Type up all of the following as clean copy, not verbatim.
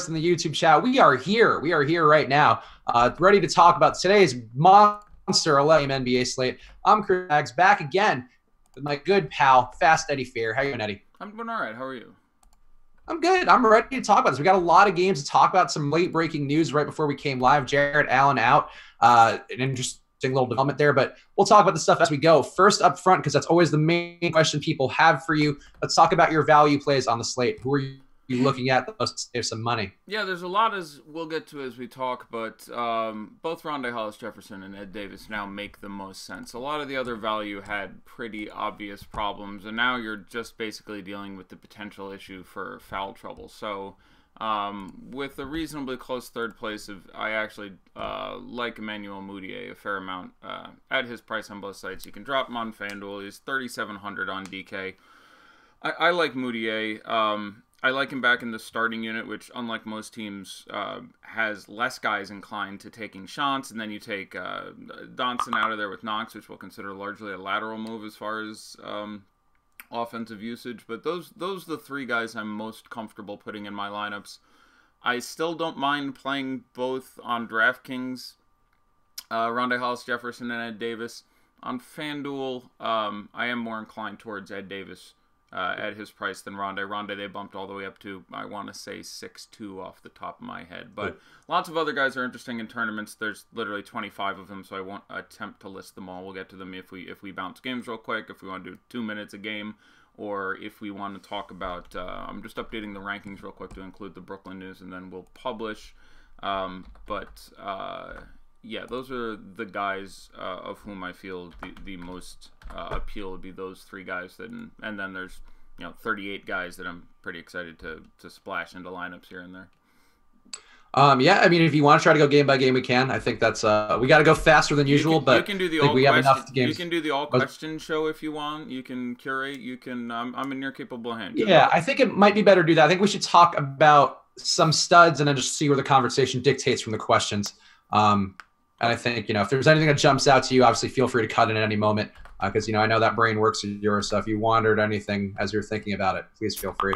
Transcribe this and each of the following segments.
in the YouTube chat. We are here. We are here right now, ready to talk about today's monster 11 NBA slate. I'm Chris Maggs, back again with my good pal, Fast Eddie Fair. How you doing, Eddie? I'm doing all right. How are you? I'm good. I'm ready to talk about this. We got a lot of games to talk about. Some late breaking news right before we came live. Jarrett Allen out. An interesting little development there, but we'll talk about the stuff as we go. First up front, because that's always the main question people have for you. Let's talk about your value plays on the slate. Who are you looking at the most to save some money? Yeah, there's a lot as we'll get to as we talk, but both Rondé Hollis-Jefferson and Ed Davis now make the most sense. A lot of the other value had pretty obvious problems, and now you're just basically dealing with the potential issue for foul trouble. So with a reasonably close third place, I actually like Emmanuel Mudiay a fair amount at his price on both sites. You can drop him on FanDuel. He's 3,700 on DK. I like Mudiay. I like him back in the starting unit, which, unlike most teams, has less guys inclined to taking shots. And then you take Donson out of there with Knox, which we'll consider largely a lateral move as far as offensive usage. But those are the three guys I'm most comfortable putting in my lineups. I still don't mind playing both on DraftKings, Rondé Hollis-Jefferson and Ed Davis. On FanDuel, I am more inclined towards Ed Davis at his price than Rondé. Rondé they bumped all the way up to, I want to say, 6'2" off the top of my head. But lots of other guys are interesting in tournaments. There's literally 25 of them, so I won't attempt to list them all. We'll get to them if we bounce games real quick, if we want to do 2 minutes a game, or if we want to talk about, I'm just updating the rankings real quick to include the Brooklyn news, and then we'll publish. Yeah, those are the guys of whom I feel the most appeal would be those three guys. And then there's 38 guys that I'm pretty excited to splash into lineups here and there. Yeah, I mean, if you want to try to go game by game, we can. I think that's we got to go faster than usual, but you can do the all we have enough games. You can do the all question show if you want. You can curate. You can. I'm in your capable hand. Yeah, I think it might be better to do that. I think we should talk about some studs and then just see where the conversation dictates from the questions. And I think, if there's anything that jumps out to you, obviously feel free to cut in at any moment because, I know that brain works with yours. So if you wondered anything as you're thinking about it, please feel free.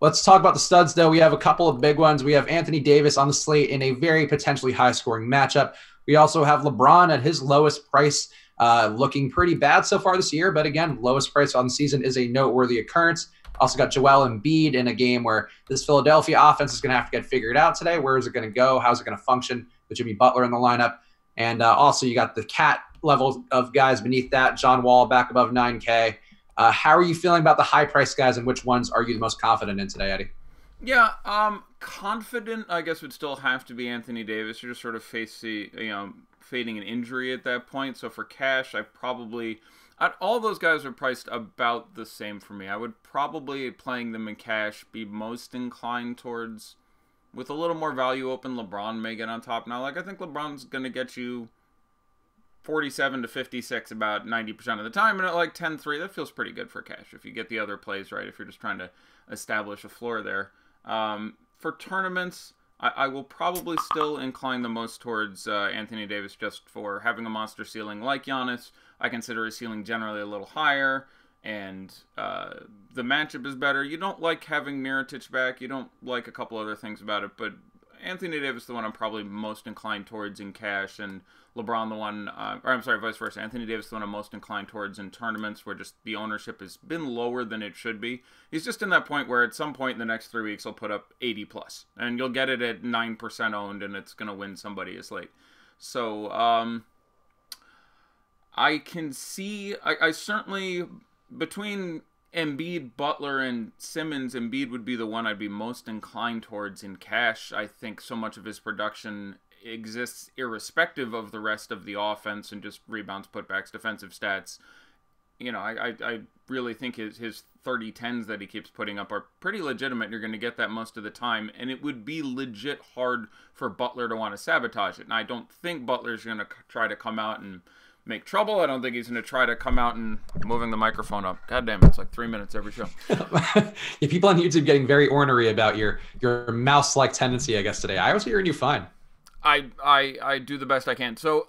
Let's talk about the studs, though. We have a couple of big ones. We have Anthony Davis on the slate in a very potentially high-scoring matchup. We also have LeBron at his lowest price, looking pretty bad so far this year. But again, lowest price on the season is a noteworthy occurrence. Also got Joel Embiid in a game where this Philadelphia offense is going to have to get figured out today. Where is it going to go? How's it going to function with Jimmy Butler in the lineup? And also you got the cat level of guys beneath that. John Wall back above 9K. How are you feeling about the high-priced guys, and which ones are you the most confident in today, Eddie? Yeah, confident, I guess, would still have to be Anthony Davis. You're just sort of fading an injury at that point. So for cash, all those guys are priced about the same for me. I would probably, playing them in cash, be most inclined towards, with a little more value open, LeBron may get on top. Now, I think LeBron's going to get you 47 to 56 about 90% of the time, and at 10-3, that feels pretty good for cash if you get the other plays right, if you're just trying to establish a floor there. For tournaments, I will probably still incline the most towards Anthony Davis just for having a monster ceiling like Giannis. I consider his ceiling generally a little higher, and the matchup is better. You don't like having Mirotic back. You don't like a couple other things about it, but Anthony Davis is the one I'm probably most inclined towards in cash, and LeBron the one, or I'm sorry, vice versa. Anthony Davis is the one I'm most inclined towards in tournaments where just the ownership has been lower than it should be. He's just in that point where at some point in the next 3 weeks he'll put up 80 plus, and you'll get it at 9% owned, and it's going to win somebody as late. So I can see, I certainly, between Embiid, Butler, and Simmons, Embiid would be the one I'd be most inclined towards in cash. I think so much of his production exists irrespective of the rest of the offense and just rebounds, putbacks, defensive stats. I really think his 30-10s that he keeps putting up are pretty legitimate. You're going to get that most of the time, and it would be legit hard for Butler to want to sabotage it. And I don't think Butler's going to try to come out and make trouble. I don't think he's going to try to come out and moving the microphone up. God damn it, it's 3 minutes every show. Yeah, people on YouTube getting very ornery about your mouse-like tendency, I guess, today. I was hearing you fine. I do the best I can. So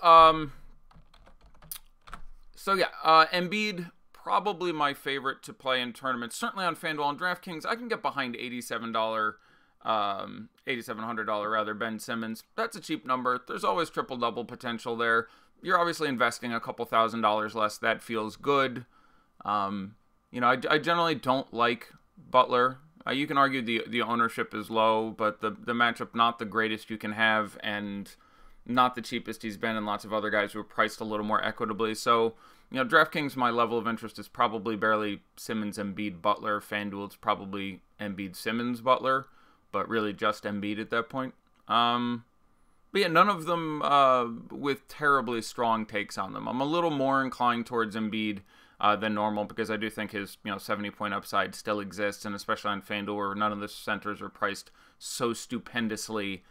yeah, Embiid, probably my favorite to play in tournaments. Certainly on FanDuel and DraftKings, I can get behind $87 $8,700 rather, Ben Simmons. That's a cheap number. There's always triple-double potential there. You're obviously investing a couple $1,000s less. That feels good. I generally don't like Butler. You can argue the ownership is low, but the matchup not the greatest you can have, and not the cheapest he's been, and lots of other guys who are priced a little more equitably. So, DraftKings, my level of interest is probably barely Simmons, Embiid, Butler. FanDuel, it's probably Embiid, Simmons, Butler, but really just Embiid at that point. But yeah, none of them with terribly strong takes on them. I'm a little more inclined towards Embiid than normal, because I do think his 70-point upside still exists, and especially on FanDuel, where none of the centers are priced so stupendously,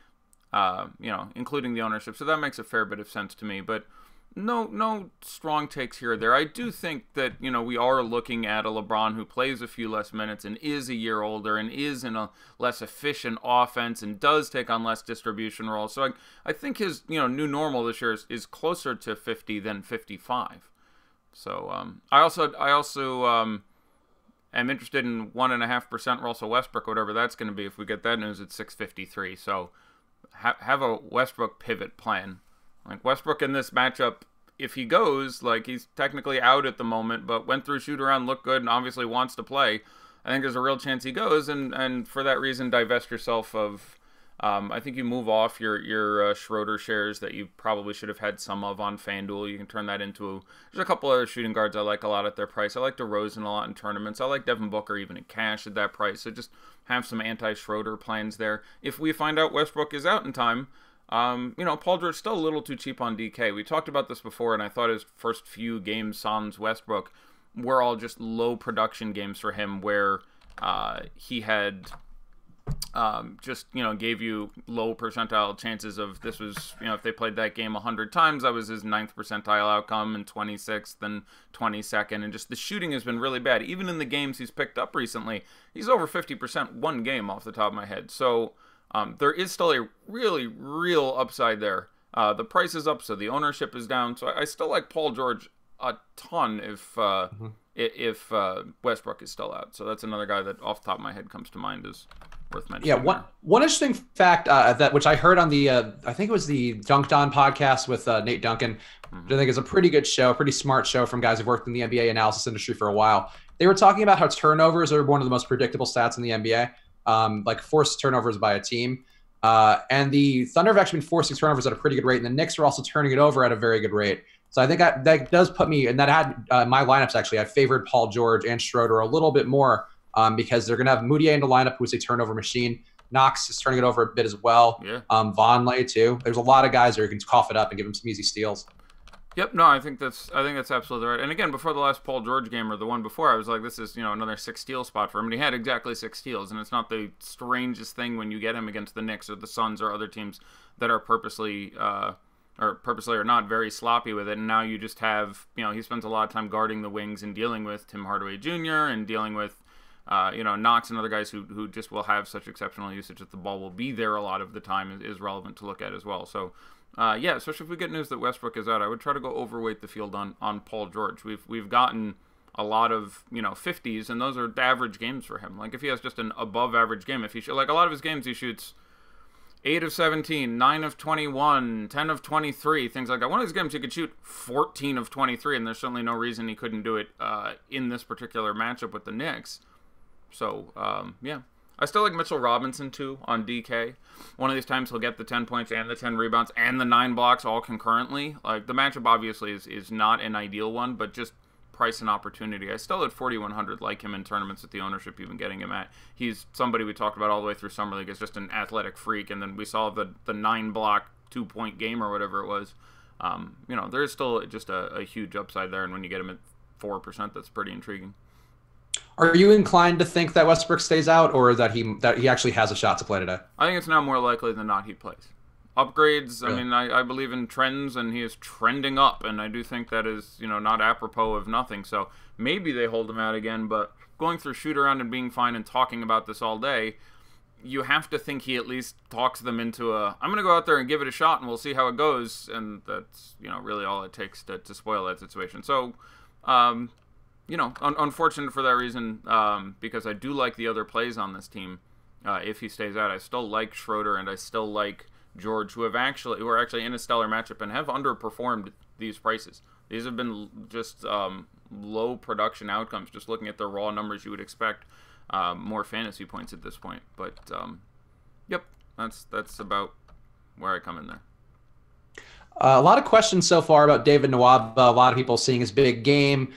including the ownership. So that makes a fair bit of sense to me. But no strong takes here or there. I do think that, we are looking at a LeBron who plays a few less minutes and is a year older and is in a less efficient offense and does take on less distribution roles. So I think his, new normal this year is closer to 50 than 55. So I also am interested in 1.5% Russell Westbrook, whatever that's going to be. If we get that news, it's 653. So have a Westbrook pivot plan. Like, Westbrook in this matchup, if he goes, he's technically out at the moment, but went through shoot around, looked good, and obviously wants to play. I think there's a real chance he goes, and for that reason, divest yourself of. I think you move off your Schroeder shares that you probably should have had some of on FanDuel. You can turn that into there's a couple other shooting guards I like a lot at their price. I like DeRozan a lot in tournaments. I like Devin Booker even in cash at that price. So just have some anti-Schroeder plans there. If we find out Westbrook is out in time, Paul George still a little too cheap on DK. We talked about this before, and I thought his first few games sans Westbrook were all just low production games for him, where he had gave you low percentile chances of this was, if they played that game 100 times, that was his 9th percentile outcome and 26th and 22nd. And just the shooting has been really bad. Even in the games he's picked up recently, he's over 50% one game off the top of my head. So there is still a really real upside there. The price is up, so the ownership is down. So I still like Paul George a ton if Westbrook is still out. So that's another guy that off the top of my head comes to mind as worth mentioning. Yeah, one interesting fact that which I heard on the I think it was the Dunked On podcast with Nate Duncan, which I think is a pretty good show, pretty smart show from guys who've worked in the NBA analysis industry for a while. They were talking about how turnovers are one of the most predictable stats in the NBA, like forced turnovers by a team. And the Thunder have actually been forcing turnovers at a pretty good rate, and the Knicks are also turning it over at a very good rate. So I think that does put me, and that had my lineups actually, I favored Paul George and Schroeder a little bit more because they're going to have Moutier in the lineup, who's a turnover machine. Knox is turning it over a bit as well. Yeah. Vonleh too. There's a lot of guys who can cough it up and give him some easy steals. Yep, no, I think that's absolutely right. And again, before the last Paul George game or the one before, I was like, this is another 6 steal spot for him, and he had exactly 6 steals. And it's not the strangest thing when you get him against the Knicks or the Suns or other teams that are purposely or not very sloppy with it. And now you just have he spends a lot of time guarding the wings and dealing with Tim Hardaway Jr. and dealing with Knox and other guys who just will have such exceptional usage that the ball will be there a lot of the time is relevant to look at as well. So. Yeah, especially if we get news that Westbrook is out, I would try to go overweight the field on Paul George. We've gotten a lot of 50s, and those are average games for him. Like if he has just an above average game, if he a lot of his games he shoots 8 of 17, 9 of 21, 10 of 23, things like that. One of his games he could shoot 14 of 23, and there's certainly no reason he couldn't do it in this particular matchup with the Knicks. So yeah. I still like Mitchell Robinson, too, on DK. One of these times he'll get the 10 points and the 10 rebounds and the 9 blocks all concurrently. Like, the matchup obviously is not an ideal one, but just price and opportunity. I still at 4,100 like him in tournaments with the ownership you've been getting him at. He's somebody we talked about all the way through Summer League as just an athletic freak, and then we saw the 9-block, 2-point game or whatever it was. There is still just a huge upside there, and when you get him at 4%, that's pretty intriguing. Are you inclined to think that Westbrook stays out, or that he actually has a shot to play today? I think it's now more likely than not he plays. Upgrades, Really? I mean, I believe in trends, and he is trending up, and I do think that is, not apropos of nothing. So maybe they hold him out again, but going through shoot-around and being fine and talking about this all day, you have to think he at least talks them into I'm going to go out there and give it a shot, and we'll see how it goes, and that's, really all it takes to spoil that situation. So, unfortunate for that reason, because I do like the other plays on this team. if he stays out. I still like Schroeder and I still like George, who are actually in a stellar matchup and have underperformed these prices. These have been just low production outcomes. Just looking at the raw numbers, you would expect more fantasy points at this point. But yep, that's about where I come in there. A lot of questions so far about David Nwaba. A lot of people seeing his big game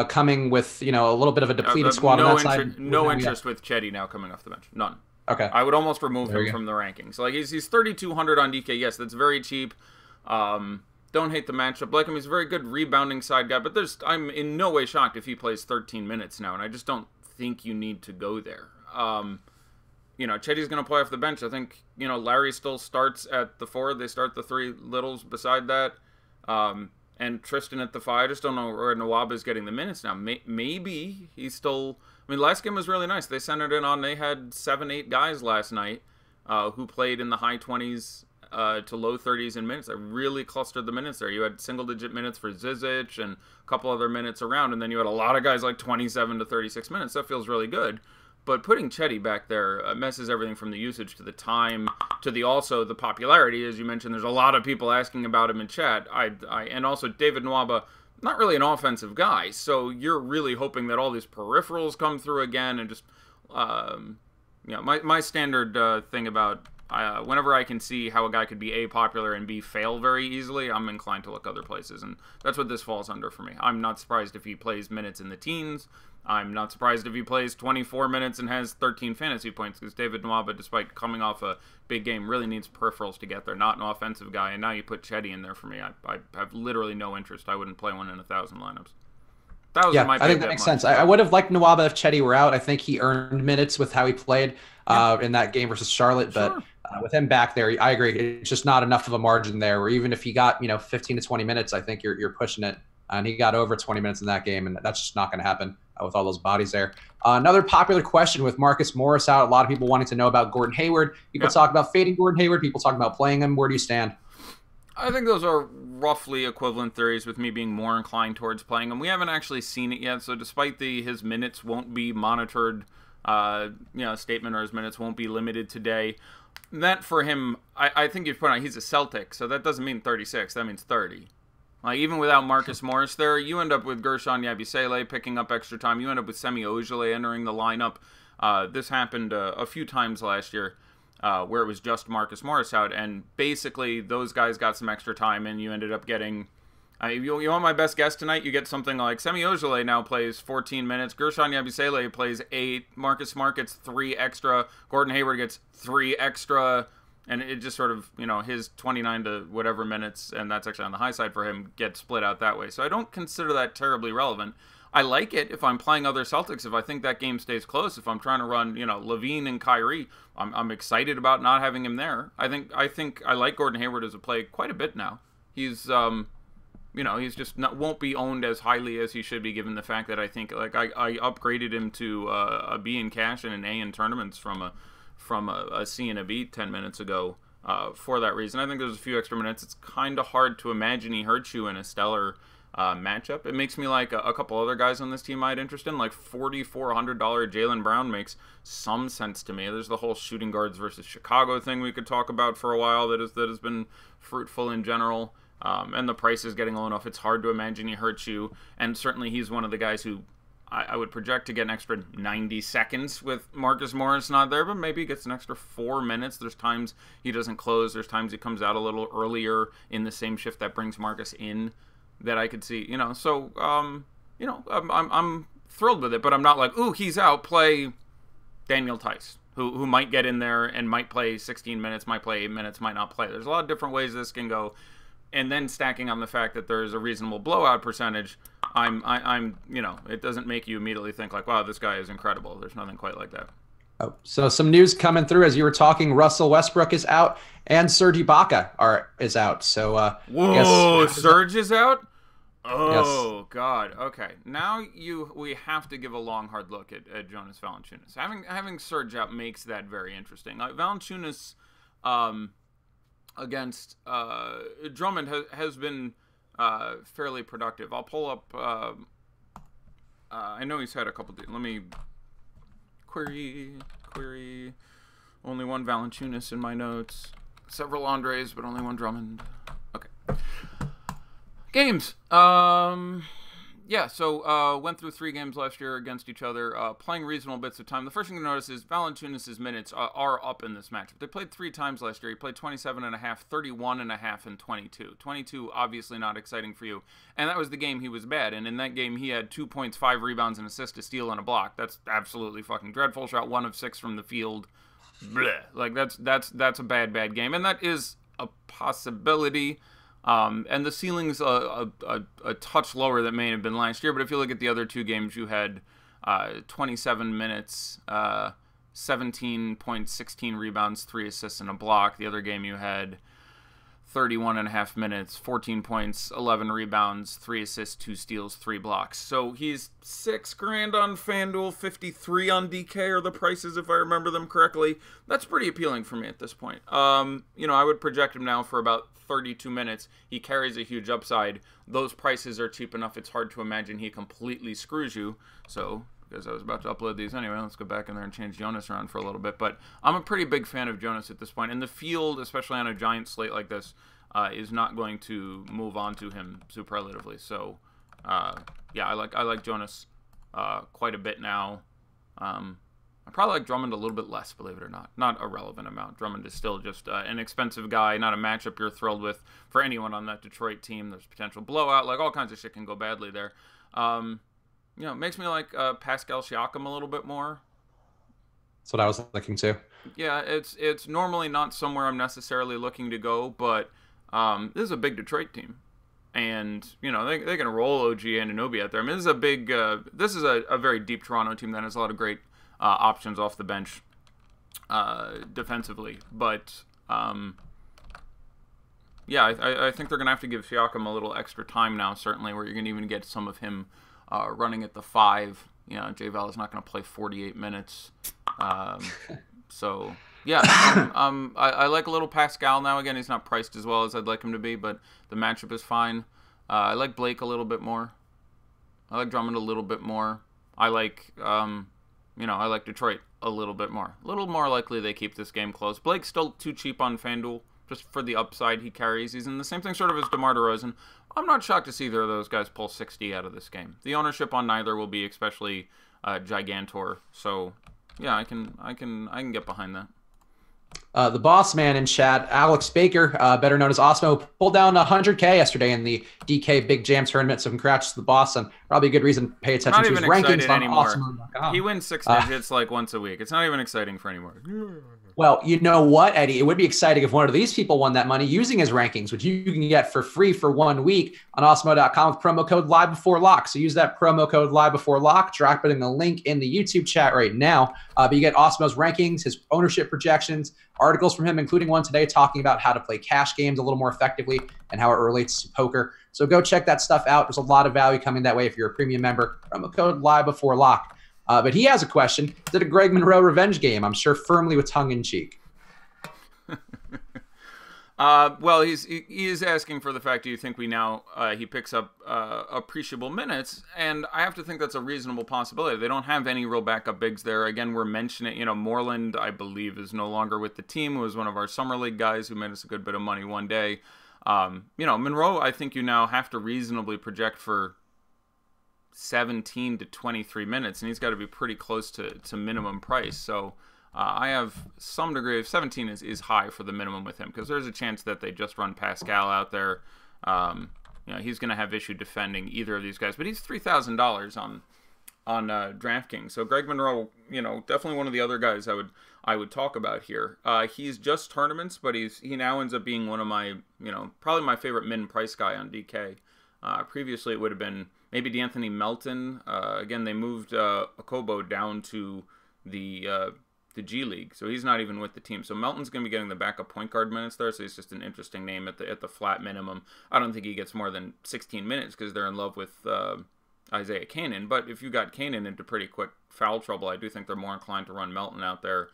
coming with, a little bit of a depleted squad on that side. No interest with Chetty now coming off the bench. None. Okay. I would almost remove him from the rankings. Like he's 3,200 on DK. Yes, that's very cheap. Don't hate the matchup. Like him, he's a very good rebounding side guy. But I'm in no way shocked if he plays 13 minutes now, and I just don't think you need to go there. Chetty's going to play off the bench. I think, Larry still starts at the 4. They start the 3 littles beside that. And Tristan at the 5. I just don't know where Nwaba's getting the minutes now. Maybe he's still... I mean, last game was really nice. They centered in on... They had 7-8 guys last night who played in the high 20s to low 30s in minutes. They really clustered the minutes there. You had single-digit minutes for Zizic and a couple other minutes around, and then you had a lot of guys like 27 to 36 minutes. That feels really good. But putting Chetty back there messes everything from the usage to the time to the popularity. As you mentioned, there's a lot of people asking about him in chat. And also David Nwaba, not really an offensive guy. So you're really hoping that all these peripherals come through again. And just, my standard thing about whenever I can see how a guy could be A, popular, and B, fail very easily, I'm inclined to look other places. And that's what this falls under for me. I'm not surprised if he plays minutes in the teens. I'm not surprised if he plays 24 minutes and has 13 fantasy points, because David Nwaba, despite coming off a big game, really needs peripherals to get there. Not an offensive guy, and now you put Chetty in there for me. I have literally no interest. I wouldn't play one in 1,000 lineups. Yeah, I think that makes sense. I would have liked Nwaba if Chetty were out. I think he earned minutes with how he played in that game versus Charlotte, but with him back there, I agree. It's just not enough of a margin there, where even if he got 15 to 20 minutes, I think you're pushing it. And he got over 20 minutes in that game, and that's just not going to happen with all those bodies there. Another popular question with Marcus Morris out, a lot of people wanting to know about Gordon Hayward. People talk about fading Gordon Hayward. People talk about playing him. Where do you stand? I think those are roughly equivalent theories, with me being more inclined towards playing him. We haven't actually seen it yet, so despite his minutes won't be monitored statement, or his minutes won't be limited today, that for him, I think you've put out, he's a Celtic, so that doesn't mean 36. That means 30. Like, even without Marcus Morris there, you end up with Gershon Yabusele picking up extra time. You end up with Semi Ojeleye entering the lineup. This happened a few times last year where it was just Marcus Morris out, and basically those guys got some extra time, and you ended up getting... you want my best guess tonight? You get something like Semi Ojeleye now plays 14 minutes. Gershon Yabusele plays 8. Marcus Smart gets 3 extra. Gordon Hayward gets 3 extra. And it just sort of, his 29 to whatever minutes, and that's actually on the high side for him, gets split out that way. So I don't consider that terribly relevant. I like it if I'm playing other Celtics, if I think that game stays close, if I'm trying to run, Levine and Kyrie, I'm excited about not having him there. I think I like Gordon Hayward as a play quite a bit now. He's, he's just won't be owned as highly as he should be, given the fact that I think, like, I upgraded him to a B in cash and an A in tournaments from a C and a B 10 minutes ago for that reason. I think there's a few extra minutes. It's kind of hard to imagine he hurts you in a stellar matchup. It makes me like a couple other guys on this team I'd interest in, like $4,400 Jaylen Brown makes some sense to me. There's the whole shooting guards versus Chicago thing we could talk about for a while that has been fruitful in general. And the price is getting low enough. It's hard to imagine he hurts you. And certainly he's one of the guys who I would project to get an extra 90 seconds with Marcus Morris not there, but maybe he gets an extra 4 minutes. There's times he doesn't close. There's times he comes out a little earlier in the same shift that brings Marcus in that I could see. So, I'm thrilled with it, but I'm not like, ooh, he's out. Play Daniel Tice, who might get in there and might play 16 minutes, might play 8 minutes, might not play. There's a lot of different ways this can go. And then stacking on the fact that there's a reasonable blowout percentage, it doesn't make you immediately think like, wow, this guy is incredible. There's nothing quite like that. Oh, so some news coming through as you were talking. Russell Westbrook is out, and Serge Ibaka is out. So, whoa, Serge is out? Oh, yes. God. Okay. Now we have to give a long, hard look at Jonas Valanciunas. Having Serge out makes that very interesting. Like, Valanciunas, against Drummond has been fairly productive. I'll pull up. I know he's had a couple. Let me query. Only one Valanciunas in my notes. Several Andres, but only one Drummond. Okay. Games. Yeah, so went through 3 games last year against each other, playing reasonable bits of time. The first thing to notice is Valanciunas' minutes are up in this matchup. They played 3 times last year. He played 27.5, 31.5, and 22. 22, obviously not exciting for you. And that was the game he was bad. And in that game, he had 2 points, 5 rebounds, an assist, a steal, and a block. That's absolutely fucking dreadful. Shot 1 of 6 from the field. Blech. Like, that's a bad game. And that is a possibility. And the ceiling's a touch lower than may have been last year, but if you look at the other 2 games, you had 27 minutes, 17 points, 16 rebounds, 3 assists, and a block. The other game you had 31.5 minutes, 14 points, 11 rebounds, 3 assists, 2 steals, 3 blocks. So he's $6,000 on FanDuel, 53 on DK are the prices if I remember them correctly. That's pretty appealing for me at this point. You know, I would project him now for about 32 minutes. He carries a huge upside. Those prices are cheap enough. It's hard to imagine he completely screws you. So, because I was about to upload these anyway, let's go back in there and change Jonas around for a little bit. But I'm a pretty big fan of Jonas at this point. And the field, especially on a giant slate like this, is not going to move on to him superlatively. So, yeah, I like Jonas quite a bit now. I probably like Drummond a little bit less, believe it or not. Not a relevant amount. Drummond is still just an expensive guy, not a matchup you're thrilled with for anyone on that Detroit team. There's potential blowout. Like, all kinds of shit can go badly there. You know, it makes me like Pascal Siakam a little bit more. That's what I was thinking too. Yeah, it's normally not somewhere I'm necessarily looking to go, but this is a big Detroit team. And, you know, they can roll OG and Anunoby out there. I mean, this is a big, this is a very deep Toronto team that has a lot of great options off the bench defensively. But, yeah, I think they're going to have to give Siakam a little extra time now, certainly, where you're going to even get some of him running at the 5. You know, J-Val is not going to play 48 minutes. So, yeah, I like a little Pascal now. Again, he's not priced as well as I'd like him to be, but the matchup is fine. I like Blake a little bit more. I like Drummond a little bit more. I like, you know, I like Detroit a little bit more. A little more likely they keep this game close. Blake's still too cheap on FanDuel, just for the upside he carries. He's in the same thing sort of as DeMar DeRozan. I'm not shocked to see either of those guys pull 60 out of this game. The ownership on neither will be especially gigantor. So, yeah, I can get behind that. The boss man in chat, Alex Baker, better known as Osmo, pulled down 100K yesterday in the DK Big Jam tournament. So congrats to the boss, and probably a good reason to pay attention to his rankings on Osmo.com. He wins 6 digits like once a week. It's not even exciting for anymore. Well, you know what, Eddie? It would be exciting if one of these people won that money using his rankings, which you can get for free for 1 week on Osmo.com with promo code LiveBeforeLock. So use that promo code LiveBeforeLock. Drop it in the link in the YouTube chat right now. But you get Osmo's rankings, his ownership projections, articles from him, including one today talking about how to play cash games a little more effectively and how it relates to poker. So go check that stuff out. There's a lot of value coming that way if you're a premium member. Promo code LiveBeforeLock. But he has a question. Is it a Greg Monroe revenge game? I'm sure firmly with tongue in cheek. Well, he is asking for the fact, do you think he picks up appreciable minutes? And I have to think that's a reasonable possibility. They don't have any real backup bigs there. Again, we're mentioning, you know, Moreland, I believe, is no longer with the team. Who was one of our summer league guys who made us a good bit of money one day. You know, Monroe, I think you now have to reasonably project for 17 to 23 minutes, and he's got to be pretty close to minimum price. So I have some degree of 17 is high for the minimum with him, because there's a chance that they just run Pascal out there. You know, he's going to have issue defending either of these guys, but he's $3,000 on DraftKings. So Greg Monroe, you know, definitely one of the other guys I would talk about here. He's just tournaments, but he now ends up being one of my, you know, probably my favorite min price guy on DK. Previously, it would have been maybe D'Anthony Melton. Again, they moved Okobo down to the G League, so he's not even with the team. So Melton's going to be getting the backup point guard minutes there, so he's just an interesting name at the flat minimum. I don't think he gets more than 16 minutes because they're in love with Isaiah Canaan. But if you got Canaan into pretty quick foul trouble, I do think they're more inclined to run Melton out there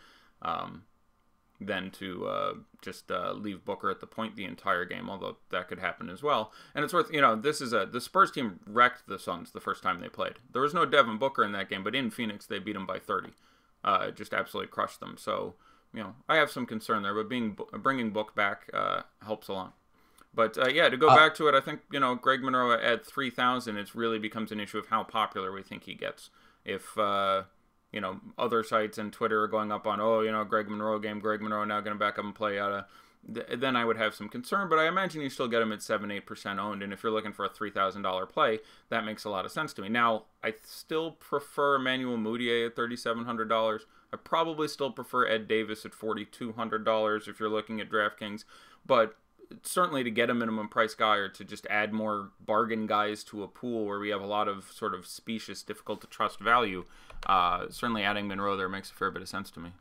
than to just leave Booker at the point the entire game, although that could happen as well. And it's worth, you know, the Spurs team wrecked the Suns the first time they played. There was no Devin Booker in that game, but in Phoenix they beat them by 30. Just absolutely crushed them. So I have some concern there, but bringing Book back helps a lot. But yeah, to go back to it, I think Greg Monroe at 3,000, it really becomes an issue of how popular we think he gets. If other sites and Twitter are going up on Greg Monroe now going to back up and play out then I would have some concern. But I imagine you still get him at 7-8% owned, and if you're looking for a $3,000 play, that makes a lot of sense to me. Now I still prefer Emmanuel Mudiay at $3,700. I probably still prefer Ed Davis at $4,200 if you're looking at DraftKings, but certainly to get a minimum price guy or to just add more bargain guys to a pool where we have a lot of sort of specious, difficult to trust value, certainly adding Monroe there makes a fair bit of sense to me.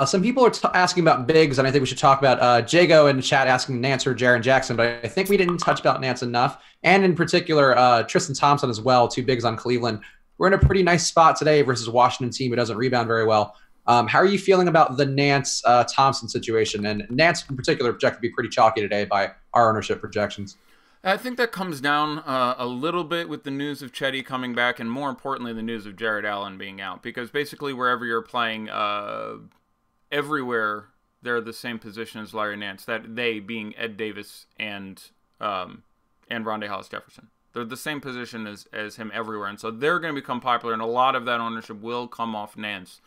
Some people are asking about bigs, and I think we should talk about Jago in the chat asking Nance or Jaren Jackson, but I think we didn't touch about Nance enough, and in particular Tristan Thompson as well, 2 bigs on Cleveland. We're in a pretty nice spot today versus a Washington team who doesn't rebound very well. How are you feeling about the Nance Thompson situation? And Nance in particular projected to be pretty chalky today by our ownership projections. I think that comes down a little bit with the news of Chetty coming back, and more importantly, the news of Jared Allen being out. Because basically wherever you're playing, everywhere they're the same position as Larry Nance. That they being Ed Davis and Rondé Hollis-Jefferson. They're the same position as him everywhere. And so they're going to become popular, and a lot of that ownership will come off Nance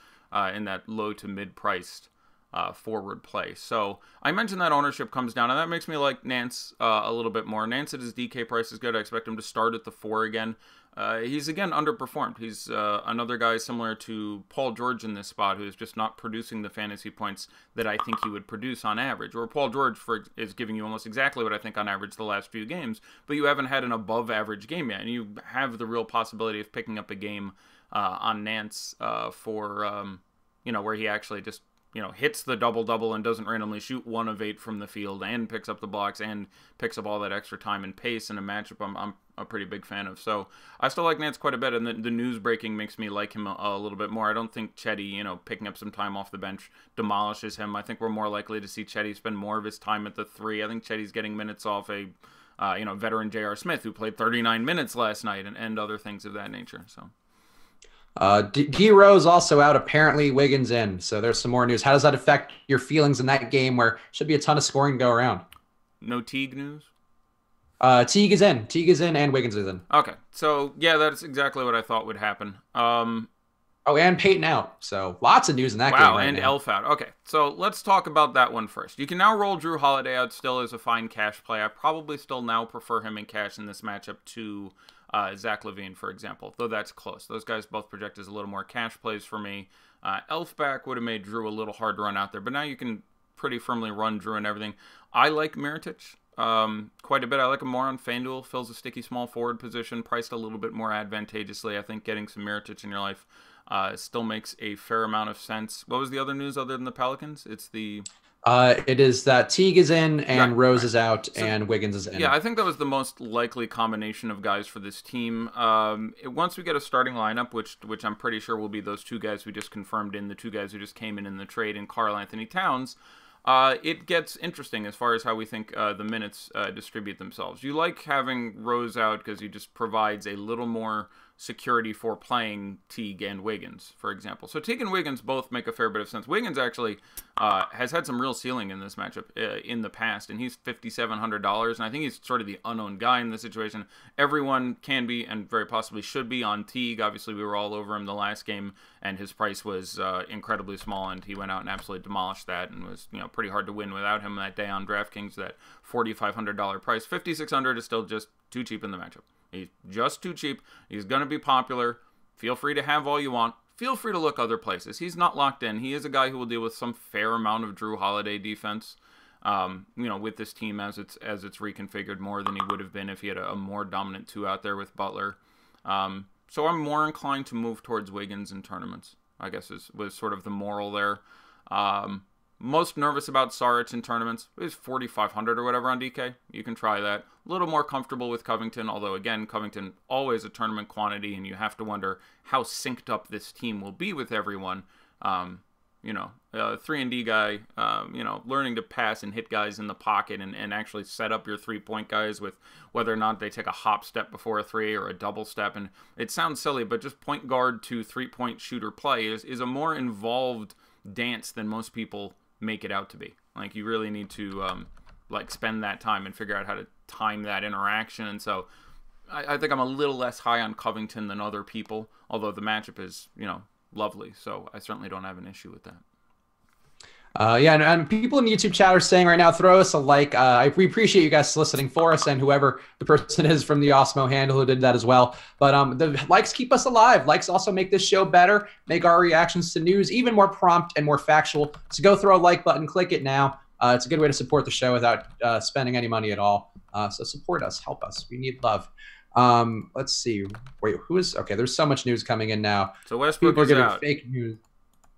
in that low to mid-priced forward play. So I mentioned that ownership comes down, and that makes me like Nance a little bit more. Nance at his DK price is good. I expect him to start at the 4 again. He's, again, underperformed. He's another guy similar to Paul George in this spot who's just not producing the fantasy points that I think he would produce on average. Or Paul George is giving you almost exactly what I think on average the last few games, but you haven't had an above-average game yet, and you have the real possibility of picking up a game on Nance for, where he actually just hits the double-double and doesn't randomly shoot 1 of 8 from the field and picks up the blocks and picks up all that extra time and pace in a matchup I'm a pretty big fan of. So I still like Nance quite a bit, and the news breaking makes me like him a little bit more. I don't think Chetty, picking up some time off the bench demolishes him. I think we're more likely to see Chetty spend more of his time at the 3. I think Chetty's getting minutes off a veteran J.R. Smith who played 39 minutes last night and other things of that nature. So. D Rose also out, apparently Wiggins in. So there's some more news. How does that affect your feelings in that game where should be a ton of scoring to go around? No Teague news? Teague is in. Teague is in and Wiggins is in. Okay. So, yeah, that's exactly what I thought would happen. And Peyton out. So lots of news in that game right and now. Elf out. Okay. So let's talk about that one first. You can now roll Drew Holiday out still as a fine cash play. I probably still now prefer him in cash in this matchup to Zach LaVine, for example, though that's close. Those guys both project as a little more cash plays for me. Elf back would have made Drew a little hard to run out there, but now you can pretty firmly run Drew and everything. I like Mirotic quite a bit. I like him more on FanDuel. Fills a sticky small forward position, priced a little bit more advantageously. I think getting some Mirotic in your life still makes a fair amount of sense. What was the other news other than the Pelicans? It's the... it is that Teague is in and Rose is out and Wiggins is in. Yeah, I think that was the most likely combination of guys for this team. Once we get a starting lineup, which I'm pretty sure will be those 2 guys we just confirmed in, the 2 guys who just came in the trade, and Karl Anthony Towns, it gets interesting as far as how we think the minutes distribute themselves. You like having Rose out because he just provides a little more security for playing Teague and Wiggins, for example. So Teague and Wiggins both make a fair bit of sense. Wiggins actually has had some real ceiling in this matchup in the past, and he's $5,700, and I think he's sort of the unknown guy in this situation. Everyone can be and very possibly should be on Teague. Obviously, we were all over him the last game, and his price was incredibly small, and he went out and absolutely demolished that, and was pretty hard to win without him that day on DraftKings. That $4,500 price, $5,600 is still just too cheap in the matchup. He's just too cheap. He's going to be popular. Feel free to have all you want. Feel free to look other places. He's not locked in. He is a guy who will deal with some fair amount of Drew Holiday defense, with this team as it's reconfigured more than he would have been if he had a more dominant 2 out there with Butler. So I'm more inclined to move towards Wiggins in tournaments, I guess was sort of the moral there. Most nervous about Saric in tournaments is 4,500 or whatever on DK. You can try that. A little more comfortable with Covington, although again, Covington always a tournament quantity, and you have to wonder how synced up this team will be with everyone. 3-and-D guy, learning to pass and hit guys in the pocket and actually set up your 3-point guys with whether or not they take a hop step before a 3 or a double step. And it sounds silly, but just point guard to 3-point shooter play is a more involved dance than most people make it out to be. Like, you really need to like spend that time and figure out how to time that interaction. And so I think I'm a little less high on Covington than other people, although the matchup is, you know, lovely. So I certainly don't have an issue with that. Yeah, and people in the YouTube chat are saying right now, throw us a like. We appreciate you guys soliciting for us, and whoever the person is from the Osmo handle who did that as well. But the likes keep us alive. Likes also make this show better, make our reactions to news even more prompt and more factual. So go throw a like button, click it now. It's a good way to support the show without spending any money at all. So support us, help us. We need love. Let's see. Wait, who is? Okay, there's so much news coming in now. So Westbrook is out. Fake news.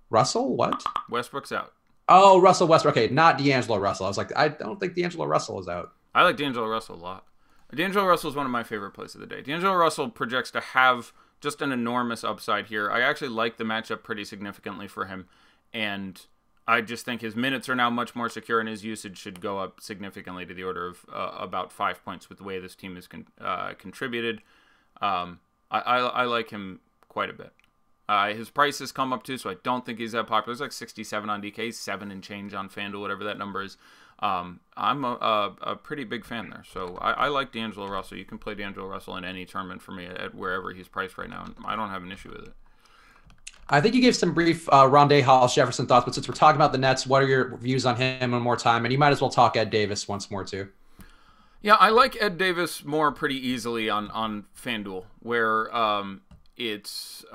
Russell, what? Westbrook's out. Oh, Russell Westbrook. Okay, not D'Angelo Russell. I was like, I don't think D'Angelo Russell is out. I like D'Angelo Russell a lot. D'Angelo Russell is one of my favorite plays of the day. D'Angelo Russell projects to have just an enormous upside here. I actually like the matchup pretty significantly for him, and I just think his minutes are now much more secure, and his usage should go up significantly to the order of about 5 points with the way this team has contributed. I like him quite a bit. His price has come up too, so I don't think he's that popular. He's like 67 on DK, 7 and change on FanDuel, whatever that number is. I'm a pretty big fan there. So I like D'Angelo Russell. You can play D'Angelo Russell in any tournament for me at wherever he's priced right now, and I don't have an issue with it. I think you gave some brief Rondé Hollis Jefferson thoughts, but since we're talking about the Nets, what are your views on him one more time? And you might as well talk Ed Davis once more too. Yeah, I like Ed Davis more pretty easily on FanDuel, where it's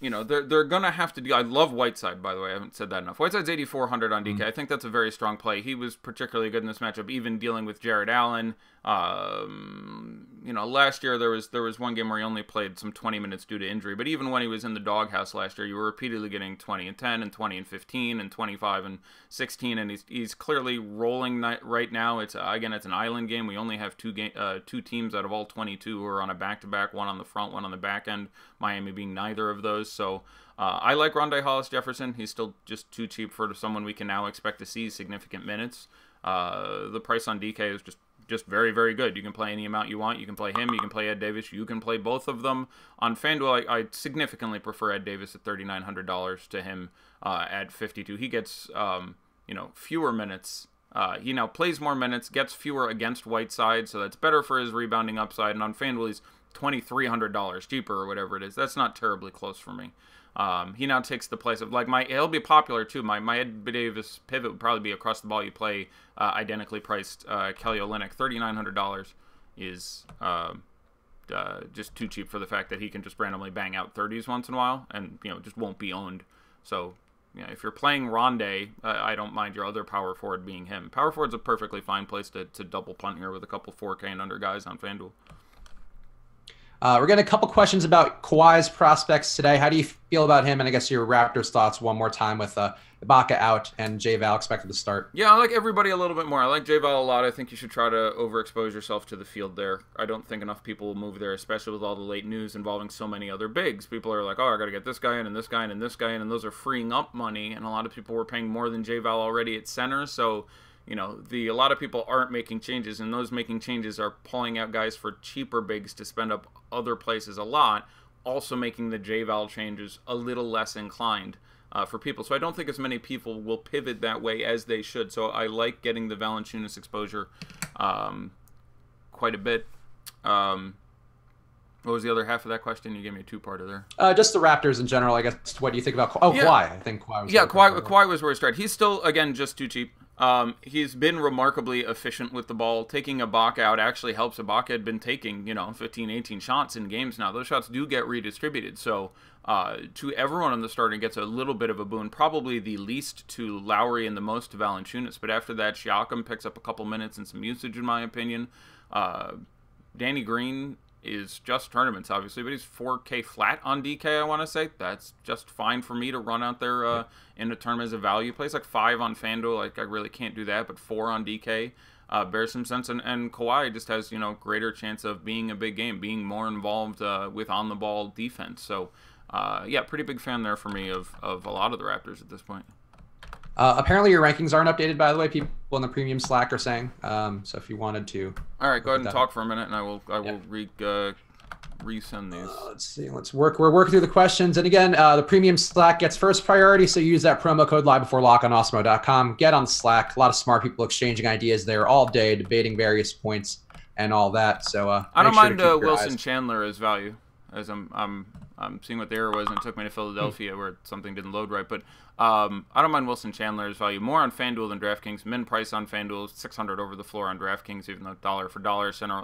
you know, they're going to have to do... I love Whiteside, by the way. I haven't said that enough. Whiteside's 8,400 on DK. I think that's a very strong play. He was particularly good in this matchup, even dealing with Jared Allen. You know, last year there was one game where he only played some 20 minutes due to injury. But even when he was in the doghouse last year, you were repeatedly getting 20 and 10 and 20 and 15 and 25 and 16. And he's clearly rolling right now. It's again, it's an island game. We only have two teams out of all 22 who are on a back-to-back, one on the front, one on the back end. Miami being neither of those. So I like Rondé Hollis Jefferson. He's still just too cheap for someone we can now expect to see significant minutes. The price on DK is just very, very good. You can play any amount you want. You can play him. You can play Ed Davis. You can play both of them. On FanDuel, I significantly prefer Ed Davis at $3,900 to him at $52. He gets you know, fewer minutes. He now plays more minutes, gets fewer against Whiteside, so that's better for his rebounding upside. And on FanDuel, he's $2,300 cheaper or whatever it is. That's not terribly close for me. He now takes the place of, like, he'll be popular too. My Ed Davis pivot would probably be across the ball. You play identically priced Kelly Olynyk. $3,900 is just too cheap for the fact that he can just randomly bang out 30s once in a while, and you know, just won't be owned. So yeah, if you're playing Rondé, I don't mind your other power forward being him. Power forward's a perfectly fine place to double punt here with a couple 4K and under guys on FanDuel. We're getting a couple questions about Kawhi's prospects today. How do you feel about him? And I guess your Raptors thoughts one more time with Ibaka out and J-Val expected to start. Yeah, I like everybody a little bit more. I like J-Val a lot. I think you should try to overexpose yourself to the field there. I don't think enough people will move there, especially with all the late news involving so many other bigs. People are like, oh, I got to get this guy in and this guy in and this guy in, and those are freeing up money. And a lot of people were paying more than J-Val already at center, so... You know, a lot of people aren't making changes, and those making changes are pulling out guys for cheaper bigs to spend up other places a lot, also making the J-Val changes a little less inclined for people. So I don't think as many people will pivot that way as they should. So I like getting the Valanciunas exposure quite a bit. What was the other half of that question? You gave me a two-parter there. Just the Raptors in general, I guess. What do you think about Kawhi? I think Kawhi was... Yeah, Kawhi was where he started. He's still, again, just too cheap. He's been remarkably efficient with the ball. Taking Ibaka out actually helps. Ibaka had been taking, you know, 15, 18 shots in games now. Those shots do get redistributed. So to everyone on the starting gets a little bit of a boon. Probably the least to Lowry and the most to Valanciunas. But after that, Siakam picks up a couple minutes and some usage, in my opinion. Danny Green is just tournaments, obviously, but he's 4K flat on DK, I want to say. That's just fine for me to run out there in a tournament as a value play. It's like 5 on FanDuel. Like, I really can't do that, but 4 on DK bears some sense. And Kawhi just has, you know, greater chance of being a big game, being more involved with on-the-ball defense. So, yeah, pretty big fan there for me of a lot of the Raptors at this point. Apparently your rankings aren't updated, by the way. People in the premium Slack are saying. So if you wanted to, all right, go ahead and talk for a minute, and I will resend these. Let's see. We're working through the questions. And again, the premium Slack gets first priority. So use that promo code live before lock on awesemo.com. Get on Slack. A lot of smart people exchanging ideas there all day, debating various points and all that. So I don't mind Wilson Chandler as value, as I'm seeing what the error was, and it took me to Philadelphia where something didn't load right. But I don't mind Wilson Chandler as value. More on FanDuel than DraftKings. Min price on FanDuel, 600 over the floor on DraftKings, even though dollar for dollar center.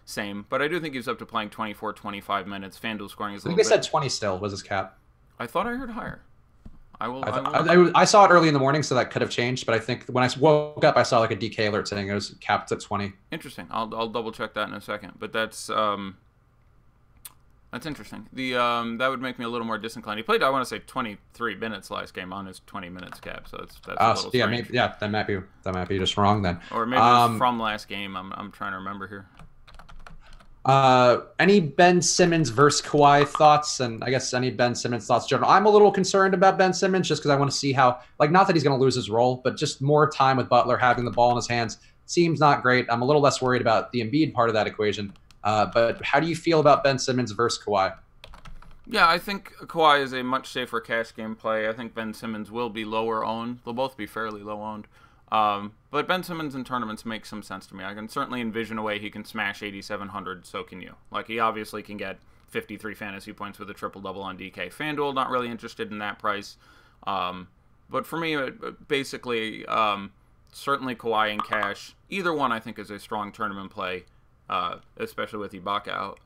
Same, but I do think he's up to playing 24, 25 minutes. FanDuel scoring is a little bit. I think they said 20 still was his cap. I thought I heard higher. I saw it early in the morning, so that could have changed. But I think when I woke up, I saw like a DK alert saying it was capped at 20. Interesting. I'll double check that in a second. But that's interesting. The that would make me a little more disinclined. He played, I want to say, 23 minutes last game on his 20 minutes cap. So that's a little strange. That might be just wrong then. Or maybe it was from last game. I'm trying to remember here. Any Ben Simmons versus Kawhi thoughts, and I guess any Ben Simmons thoughts in general. I'm a little concerned about Ben Simmons just because I want to see how, like, not that he's going to lose his role, but just more time with Butler having the ball in his hands seems not great. I'm a little less worried about the Embiid part of that equation. But how do you feel about Ben Simmons versus Kawhi? Yeah, I think Kawhi is a much safer cash game play. I think Ben Simmons will be lower owned. They'll both be fairly low owned. But Ben Simmons in tournaments makes some sense to me. I can certainly envision a way he can smash 8,700, so can you. Like, he obviously can get 53 fantasy points with a triple-double on DK. FanDuel, not really interested in that price. But for me, basically, certainly Kawhi and cash. Either one, I think, is a strong tournament play, especially with Ibaka out.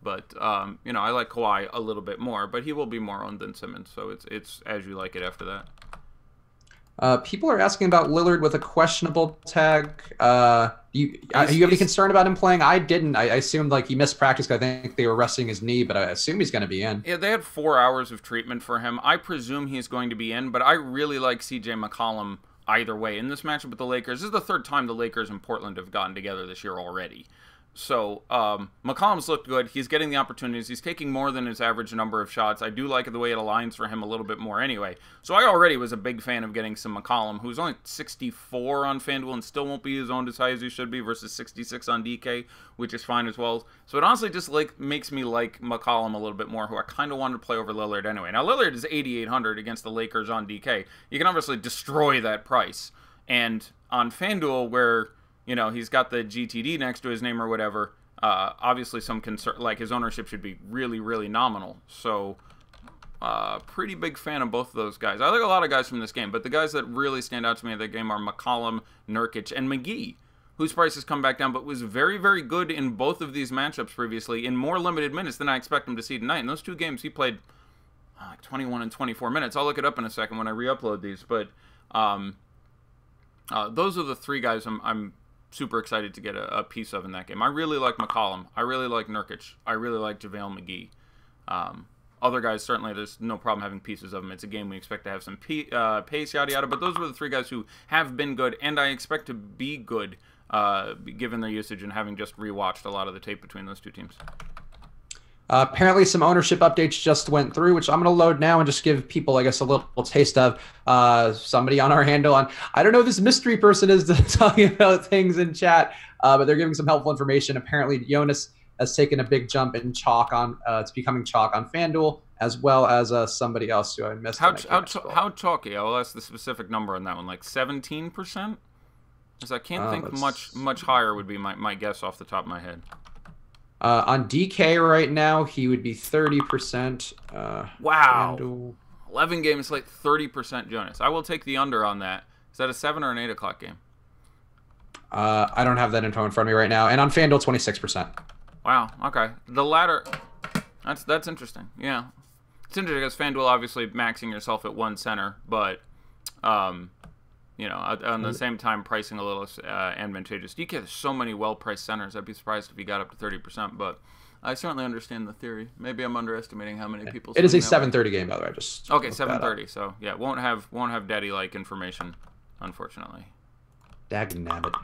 But, I like Kawhi a little bit more, but he will be more owned than Simmons, so it's as you like it after that. People are asking about Lillard with a questionable tag. You have any concern about him playing? I didn't. I assumed like he missed practice because I think they were resting his knee, but I assume he's going to be in. Yeah, they had 4 hours of treatment for him. I presume he's going to be in, but I really like C.J. McCollum either way in this matchup with the Lakers. This is the third time the Lakers and Portland have gotten together this year already. So McCollum's looked good. He's getting the opportunities. He's taking more than his average number of shots. I do like the way it aligns for him a little bit more anyway. So I already was a big fan of getting some McCollum, who's only 64 on FanDuel and still won't be as owned as high as he should be, versus 66 on DK, which is fine as well. So it honestly just makes me like McCollum a little bit more, who I kind of wanted to play over Lillard anyway. Now Lillard is 8,800 against the Lakers on DK. You can obviously destroy that price. And on FanDuel, where he's got the GTD next to his name or whatever. Obviously, some concern, like his ownership should be really, really nominal. So, pretty big fan of both of those guys. I like a lot of guys from this game, but the guys that really stand out to me in the game are McCollum, Nurkic, and McGee, whose price has come back down, but was very, very good in both of these matchups previously in more limited minutes than I expect him to see tonight. In those two games, he played 21 and 24 minutes. I'll look it up in a second when I re-upload these, but those are the three guys I'm super excited to get a piece of in that game. I really like McCollum. I really like Nurkic. I really like JaVale McGee. Other guys, certainly, there's no problem having pieces of them. It's a game we expect to have some pace, yada, yada. But those were the three guys who have been good, and I expect to be good given their usage and having just rewatched a lot of the tape between those two teams. Apparently some ownership updates just went through, which I'm going to load now and just give people, I guess, a little taste of. Somebody on our handle on, I don't know who this mystery person is talking about things in chat, but they're giving some helpful information. Apparently Jonas has taken a big jump in chalk on, it's becoming chalk on FanDuel, as well as somebody else who I missed. How chalky? I will ask the specific number on that one, like 17%? Because I can't think much higher would be my guess off the top of my head. On DK right now, he would be 30%. Wow. FanDuel. 11 games, like 30% Jonas. I will take the under on that. Is that a 7 or an 8 o'clock game? I don't have that info in front of me right now. And on FanDuel, 26%. Wow. Okay. The latter, that's interesting. Yeah. It's interesting because FanDuel obviously maxing yourself at one center, but on the same time pricing a little advantageous. DK, there's so many well-priced centers. I'd be surprised if he got up to 30%, but I certainly understand the theory. Maybe I'm underestimating how many people. It is a 7:30 game, by the way. Okay, 7:30. So yeah, won't have daddy-like information, unfortunately. Dagnabbit.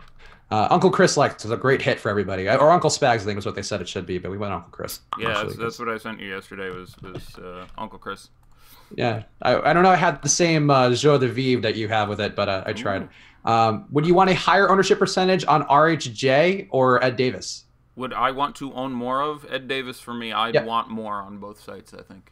Uncle Chris liked it. Was a great hit for everybody. Or Uncle Spags, I think was what they said it should be, but we went Uncle Chris. Yeah, that's what I sent you yesterday was Uncle Chris. Yeah, I don't know. I had the same joie de vivre that you have with it, but I tried. Would you want a higher ownership percentage on RHJ or Ed Davis? would I want to own more of Ed Davis? For me, I'd want more on both sites, I think.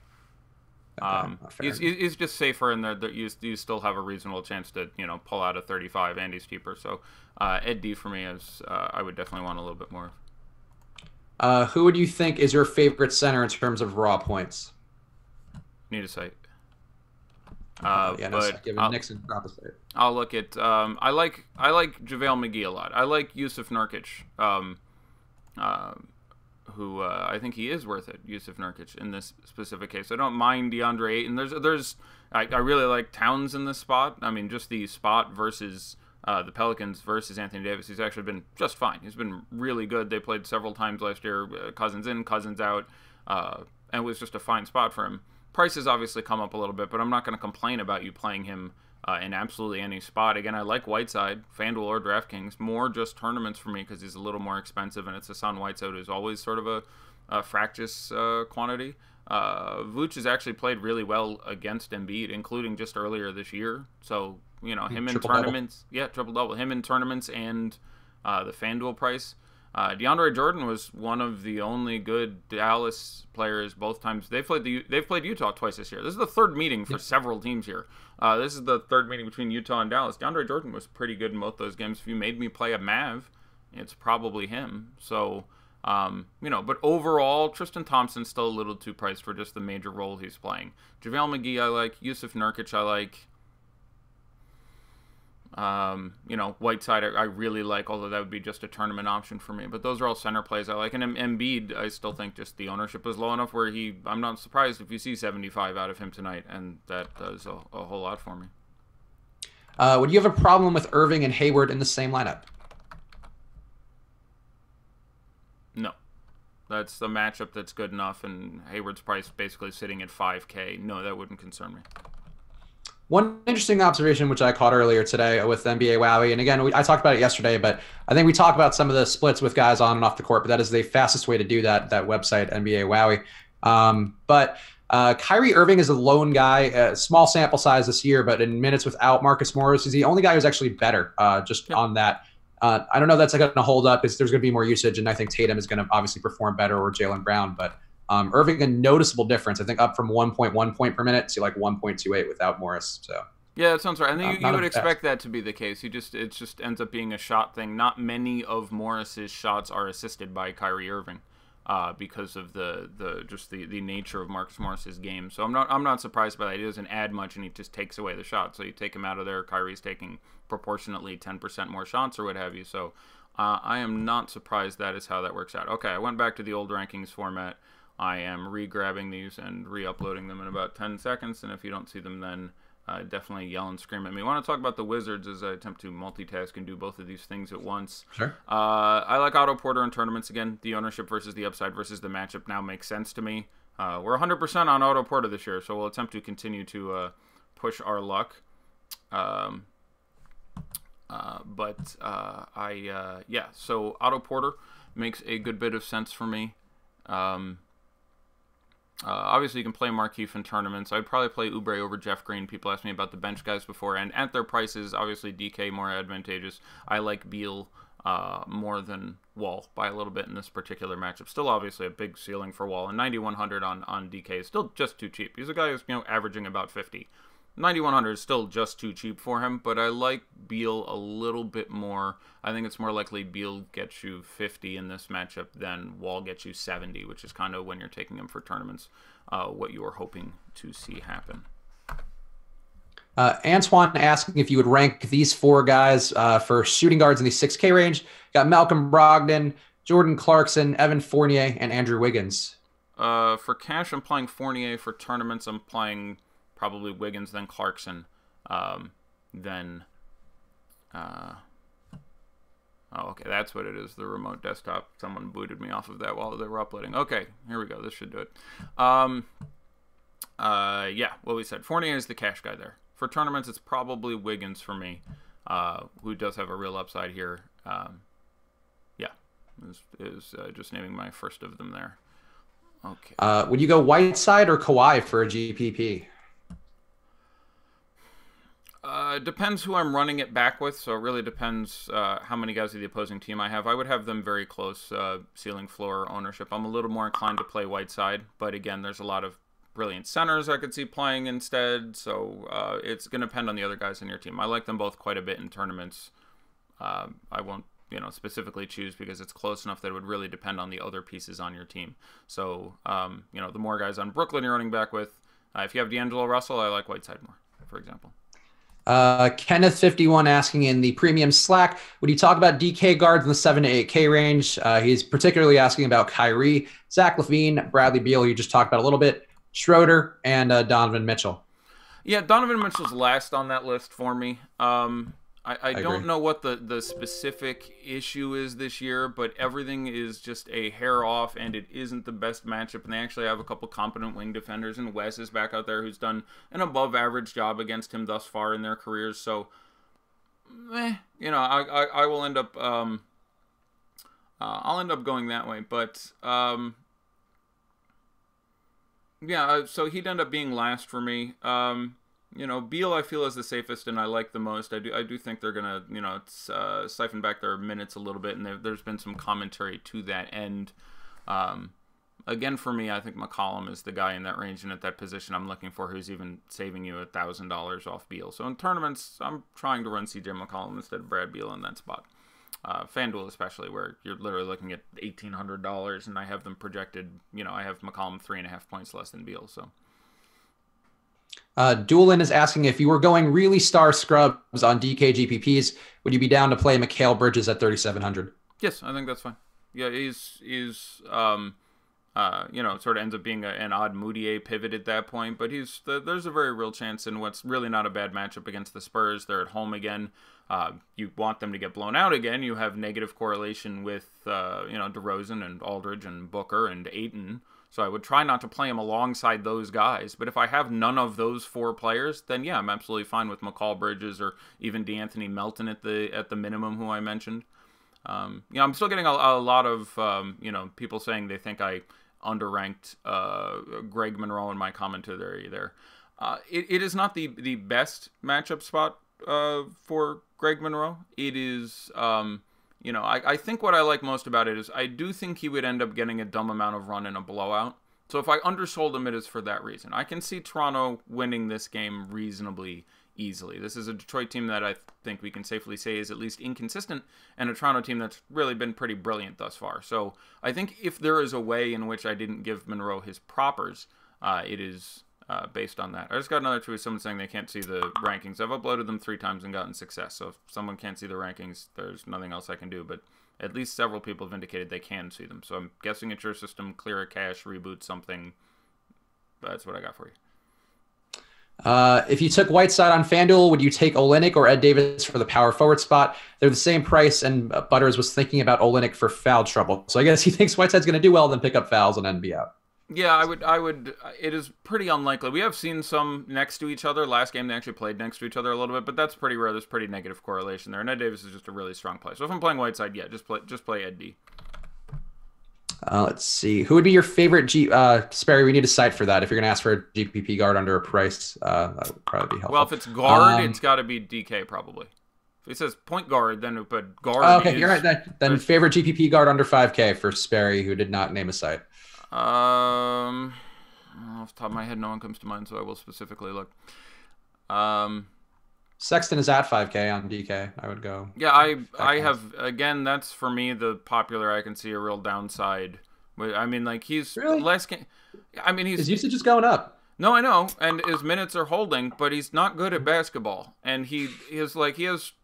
He's just safer in there. That you still have a reasonable chance to pull out a 35, and he's cheaper. So Ed D for me is I would definitely want a little bit more. Who would you think is your favorite center in terms of raw points? Need a site. Nixon, drop a site. I'll look at. I like JaVale McGee a lot. I like Yusuf Nurkic. Who I think he is worth it, Yusuf Nurkic, in this specific case. I don't mind DeAndre Ayton. I really like Towns in this spot. I mean, just the spot versus the Pelicans versus Anthony Davis. He's actually been just fine. He's been really good. They played several times last year, Cousins in, Cousins out, and it was just a fine spot for him. Price has obviously come up a little bit, but I'm not going to complain about you playing him in absolutely any spot. Again, I like Whiteside, FanDuel or DraftKings, more just tournaments for me because he's a little more expensive, and it's Hassan Whiteside who's always sort of a fractious quantity. Vooch has actually played really well against Embiid, including just earlier this year. So, him in tournaments. Yeah, triple-double. Him in tournaments and the FanDuel price. DeAndre Jordan was one of the only good Dallas players both times. They've played Utah twice this year. This is the third meeting for several teams here. This is the third meeting between Utah and Dallas. DeAndre Jordan was pretty good in both those games. If you made me play a Mav, it's probably him. So, but overall, Tristan Thompson's still a little too priced for just the major role he's playing. JaVale McGee I like. Yusuf Nurkic I like. Whiteside I really like, although that would be just a tournament option for me. But those are all center plays I like. And Embiid, I still think just the ownership is low enough where I'm not surprised if you see 75 out of him tonight, and that does a whole lot for me. Would you have a problem with Irving and Hayward in the same lineup? No. That's the matchup that's good enough, and Hayward's price basically sitting at 5K. No, that wouldn't concern me. One interesting observation, which I caught earlier today with NBA Wowie, and again, I talked about it yesterday, but I think we talk about some of the splits with guys on and off the court, but that is the fastest way to do that website, NBA Wowie. But Kyrie Irving is a lone guy, small sample size this year, but in minutes without Marcus Morris, he's the only guy who's actually better on that. I don't know if that's going to hold up because there's going to be more usage, and I think Tatum is going to obviously perform better, or Jaylen Brown, but Irving, a noticeable difference. I think up from 1.1 point per minute to like 1.28 without Morris. So yeah, that sounds right. I think you would expect that to be the case. It just ends up being a shot thing. Not many of Morris's shots are assisted by Kyrie Irving because of the nature of Marcus Morris's game. So I'm not surprised by that. He doesn't add much, and he just takes away the shot. So you take him out of there, Kyrie's taking proportionately 10% more shots or what have you. So I am not surprised that is how that works out. Okay, I went back to the old rankings format. I am re-grabbing these and re-uploading them in about 10 seconds, and if you don't see them then definitely yell and scream at me. I want to talk about the Wizards as I attempt to multitask and do both of these things at once. Sure. I like Otto Porter in tournaments again. The ownership versus the upside versus the matchup now makes sense to me. We're 100% on Otto Porter this year, so we'll attempt to continue to push our luck. So Otto Porter makes a good bit of sense for me. Obviously, you can play Markieff in tournaments. I'd probably play Oubre over Jeff Green. People asked me about the bench guys before, and at their prices, obviously DK more advantageous. I like Beal more than Wall by a little bit in this particular matchup. Still, obviously, a big ceiling for Wall, and 9,100 on DK is still just too cheap. He's a guy who's averaging about 50. 9,100 is still just too cheap for him, but I like Beal a little bit more. I think it's more likely Beal gets you 50 in this matchup than Wall gets you 70, which is kind of when you're taking him for tournaments, what you are hoping to see happen. Antoine asking if you would rank these four guys for shooting guards in the 6K range. Got Malcolm Brogdon, Jordan Clarkson, Evan Fournier, and Andrew Wiggins. For cash, I'm playing Fournier. For tournaments, I'm playing probably Wiggins, then Clarkson, then oh, okay, that's what it is, the remote desktop. Someone booted me off of that while they were uploading. Okay, here we go. This should do it. Yeah, what we said. Fournier is the cash guy there. For tournaments, it's probably Wiggins for me, who does have a real upside here. Yeah, is just naming my first of them there. Okay. Would you go Whiteside or Kawhi for a GPP? Depends who I'm running it back with, so it really depends how many guys of the opposing team I have. I would have them very close ceiling floor ownership. I'm a little more inclined to play Whiteside, but again, there's a lot of brilliant centers I could see playing instead, so it's going to depend on the other guys in your team. I like them both quite a bit in tournaments. I won't specifically choose because it's close enough that it would really depend on the other pieces on your team. So, the more guys on Brooklyn you're running back with, if you have D'Angelo Russell, I like Whiteside more, for example. Kenneth51 asking in the premium Slack, would you talk about DK guards in the 7 to 8K range? He's particularly asking about Kyrie, Zach LaVine, Bradley Beal, you just talked about a little bit, Schroeder, and Donovan Mitchell. Yeah, Donovan Mitchell's last on that list for me. I don't know what the specific issue is this year, but everything is just a hair off, and it isn't the best matchup. And they actually have a couple competent wing defenders, and Wes is back out there who's done an above-average job against him thus far in their careers. So, I will end up I'll end up going that way. But so he'd end up being last for me. Beal I feel is the safest and I like the most. I do think they're gonna siphon back their minutes a little bit, and there's been some commentary to that end. Again, for me, I think McCollum is the guy in that range and at that position I'm looking for who's even saving you $1,000 off Beal. So in tournaments, I'm trying to run CJ McCollum instead of Brad Beal in that spot. FanDuel especially, where you're literally looking at $1,800 and I have them projected. I have McCollum 3.5 points less than Beal. So. Doolin is asking if you were going really star scrubs on DK GPPs, would you be down to play Mikal Bridges at 3,700? Yes, I think that's fine. Yeah, he's sort of ends up being an odd Moutier pivot at that point, but there's a very real chance in what's really not a bad matchup against the Spurs. They're at home again. You want them to get blown out again. You have negative correlation with DeRozan and Aldridge and Booker and Ayton. So I would try not to play him alongside those guys. But if I have none of those four players, then yeah, I'm absolutely fine with Mikal Bridges or even DeAnthony Melton at the minimum, who I mentioned. I'm still getting a lot of people saying they think I underranked Greg Monroe in my commentary there. It is not the best matchup spot for Greg Monroe. It is. I think what I like most about it is I do think he would end up getting a dumb amount of run in a blowout. So if I undersold him, it is for that reason. I can see Toronto winning this game reasonably easily. This is a Detroit team that I think we can safely say is at least inconsistent, and a Toronto team that's really been pretty brilliant thus far. So I think if there is a way in which I didn't give Monroe his propers, it is based on that. I just got another tweet, someone saying they can't see the rankings. I've uploaded them 3 times and gotten success, so if someone can't see the rankings, there's nothing else I can do, but at least several people have indicated they can see them, so I'm guessing it's your system, clear a cache, reboot something. That's what I got for you. If you took Whiteside on FanDuel, would you take Olynyk or Ed Davis for the power forward spot? They're the same price, and Butters was thinking about Olynyk for foul trouble, so I guess he thinks Whiteside's going to do well, then pick up fouls and then be out. Yeah, I would. It is pretty unlikely. We have seen some next to each other. Last game they actually played next to each other a little bit, but that's pretty rare. There's pretty negative correlation there. And Ed Davis is just a really strong play. So if I'm playing Whiteside, yeah, just play Ed D. Let's see. Who would be your favorite Sperry, we need a site for that. If you're going to ask for a GPP guard under a price, that would probably be helpful. Well, if it's guard, it's got to be DK probably. If it says point guard, then but guard. Oh, okay, you're right. Then favorite GPP guard under 5K for Sperry, who did not name a site. Off the top of my head, no one comes to mind, so I will specifically look. Sexton is at 5K on DK. I would go. Yeah, I have, again, that's for me the popular. I can see a real downside. I mean, like, he's really less. I mean, his usage is going up. No, I know, and his minutes are holding, but he's not good at basketball. And he has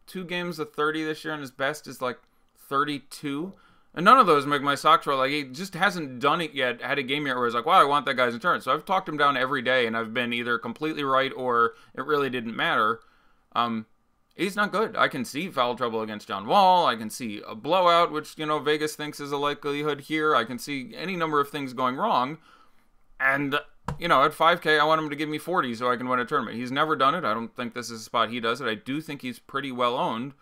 2 games of 30 this year, and his best is like 32. And none of those make my socks roll. Like, he just hasn't done it yet, had a game yet where he's like, wow, I want that guy's return. So I've talked him down every day, and I've been either completely right or it really didn't matter. He's not good. I can see foul trouble against John Wall. I can see a blowout, which, Vegas thinks is a likelihood here. I can see any number of things going wrong. And, at 5K, I want him to give me 40 so I can win a tournament. He's never done it. I don't think this is a spot he does it. I do think he's pretty well owned.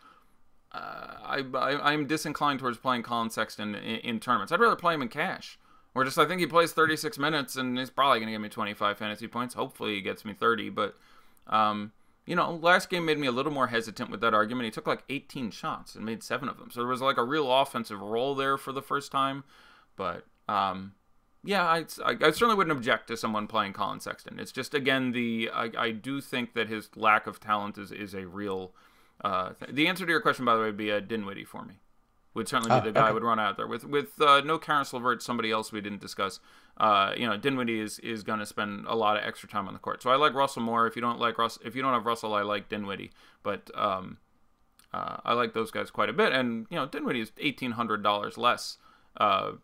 I'm disinclined towards playing Colin Sexton in tournaments. I'd rather play him in cash. Or just, I think he plays 36 minutes and he's probably going to give me 25 fantasy points. Hopefully he gets me 30. But, last game made me a little more hesitant with that argument. He took like 18 shots and made 7 of them. So there was like a real offensive role there for the first time. But, yeah, I certainly wouldn't object to someone playing Colin Sexton. It's just, again, I do think that his lack of talent is a real thing. The answer to your question, by the way, would be Dinwiddie for me. Would certainly be the guy I would run out there. With no Karis LeVert, somebody else we didn't discuss. Dinwiddie is going to spend a lot of extra time on the court. So I like Russell more. If you don't have Russell, I like Dinwiddie. But I like those guys quite a bit. And Dinwiddie is $1,800 less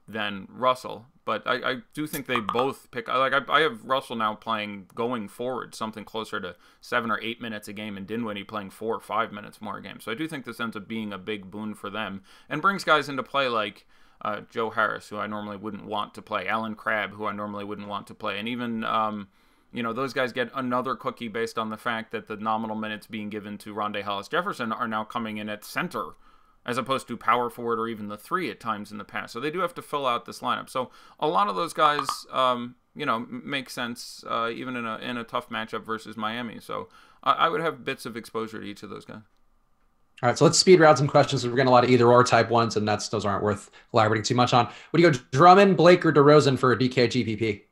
than Russell. But I do think they both pick. I have Russell now playing going forward something closer to 7 or 8 minutes a game, and Dinwiddie playing 4 or 5 minutes more a game. So I do think this ends up being a big boon for them and brings guys into play like Joe Harris, who I normally wouldn't want to play, Alan Crabb, who I normally wouldn't want to play, and even those guys get another cookie based on the fact that the nominal minutes being given to Rondae Hollis-Jefferson are now coming in at center, as opposed to power forward or even the 3 at times in the past. So they do have to fill out this lineup. So a lot of those guys, make sense even in a tough matchup versus Miami. So I would have bits of exposure to each of those guys. All right, so let's speed round some questions. We're getting a lot of either-or type ones, and those aren't worth elaborating too much on. Would you go Drummond, Blake, or DeRozan for a DK GPP?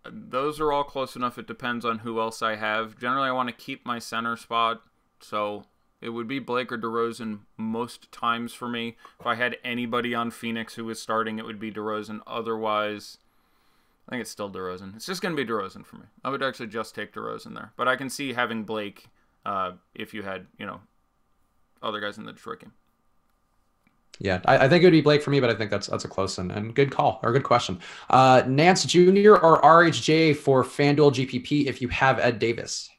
Those are all close enough. It depends on who else I have. Generally, I want to keep my center spot. So it would be Blake or DeRozan most times for me. If I had anybody on Phoenix who was starting, it would be DeRozan. Otherwise, I think it's still DeRozan. It's just going to be DeRozan for me. I would actually just take DeRozan there. But I can see having Blake if you had, other guys in the Detroit game. Yeah, I think it would be Blake for me, but I think that's a close and good call or good question. Nance Jr. or RHJ for FanDuel GPP if you have Ed Davis?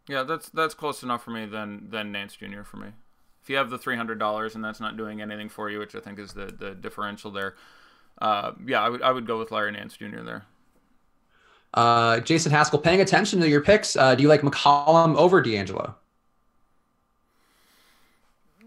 Yeah, that's close enough for me than Nance Jr. for me. If you have the $300 and that's not doing anything for you, which I think is the differential there, I would go with Larry Nance Jr. there. Jason Haskell, paying attention to your picks, do you like McCollum over D'Angelo?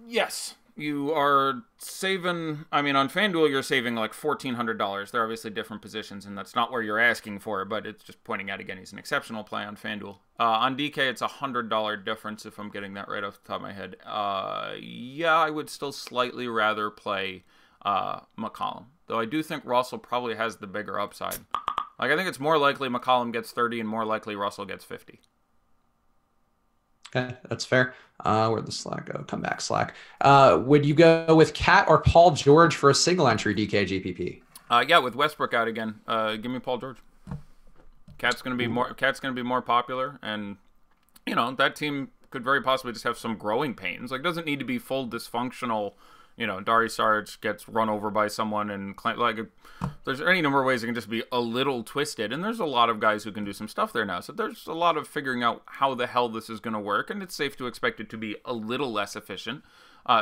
Yes. You are saving, on FanDuel, you're saving like $1,400. They're obviously different positions, and that's not where you're asking for, but it's just pointing out, again, he's an exceptional play on FanDuel. On DK, it's a $100 difference if I'm getting that right off the top of my head. I would still slightly rather play McCollum, though I do think Russell probably has the bigger upside. I think it's more likely McCollum gets 30 and more likely Russell gets 50. Okay, that's fair. Where'd the Slack go? Come back, Slack. Would you go with Cat or Paul George for a single entry DK GPP? With Westbrook out again, give me Paul George. Cat's going to be more popular, and that team could very possibly just have some growing pains. It doesn't need to be full dysfunctional. Dario Saric gets run over by someone, and there's any number of ways it can just be a little twisted, and there's a lot of guys who can do some stuff there now. So there's a lot of figuring out how the hell this is going to work, and it's safe to expect it to be a little less efficient.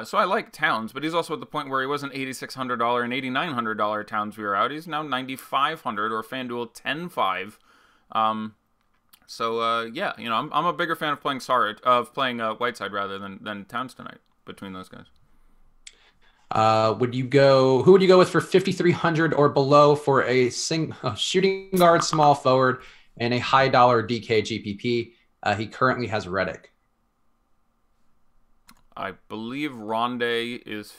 So I like Towns, but he's also at the point where he wasn't $8,600 and $8,900 Towns we were out. He's now $9,500 or FanDuel $10,500. I'm a bigger fan of playing Whiteside rather than Towns tonight between those guys. Who would you go with for 5,300 or below for a shooting guard, small forward, and a high dollar DK GPP? He currently has Redick. I believe Rondae he's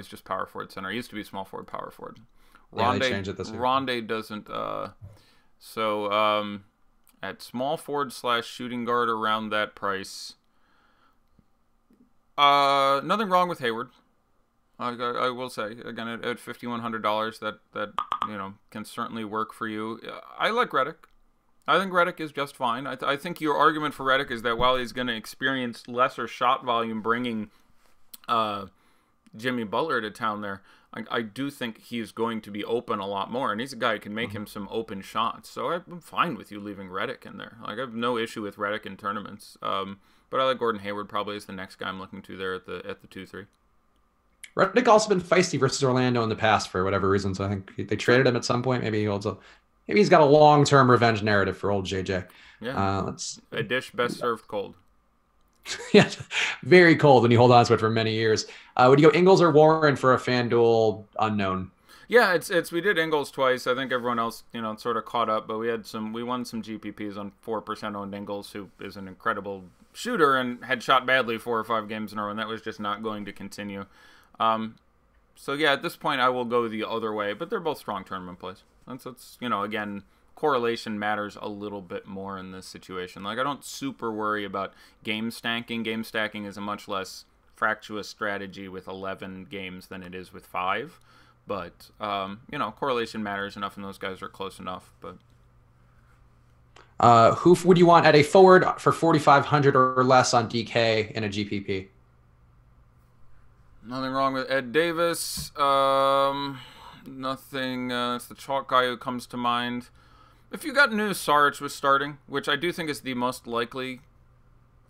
just power forward center. He used to be small forward, power forward. They changed it this year. Rondae doesn't. At small forward / shooting guard around that price. Nothing wrong with Hayward. I will say, again, at $5,100, that can certainly work for you. I like Redick. I think Redick is just fine. I think your argument for Redick is that while he's going to experience lesser shot volume bringing Jimmy Butler to town there, I do think he's going to be open a lot more, and he's a guy who can make him some open shots. So I'm fine with you leaving Redick in there. I have no issue with Redick in tournaments. But I like Gordon Hayward probably as the next guy I'm looking to there at the 2-3. Redick also been feisty versus Orlando in the past for whatever reason. So I think they traded him at some point. Maybe he's got a long-term revenge narrative for old JJ. Yeah. A dish best served cold. Yeah, very cold when you hold on to it for many years. Would you go Ingles or Warren for a FanDuel unknown? Yeah, it's we did Ingles twice. I think everyone else, sort of caught up, but we won some GPPs on 4% owned Ingles, who is an incredible shooter and had shot badly 4 or 5 games in a row, and that was just not going to continue. So yeah, at this point I will go the other way, but they're both strong tournament plays. That's again, correlation matters a little bit more in this situation. Like, I don't super worry about game stacking. Game stacking is a much less fractious strategy with 11 games than it is with 5. But, correlation matters enough, and those guys are close enough. But who would you want at a forward for 4,500 or less on DK in a GPP? Nothing wrong with Ed Davis. Nothing. That's the chalk guy who comes to mind. If you got news Saric was starting, which I do think is the most likely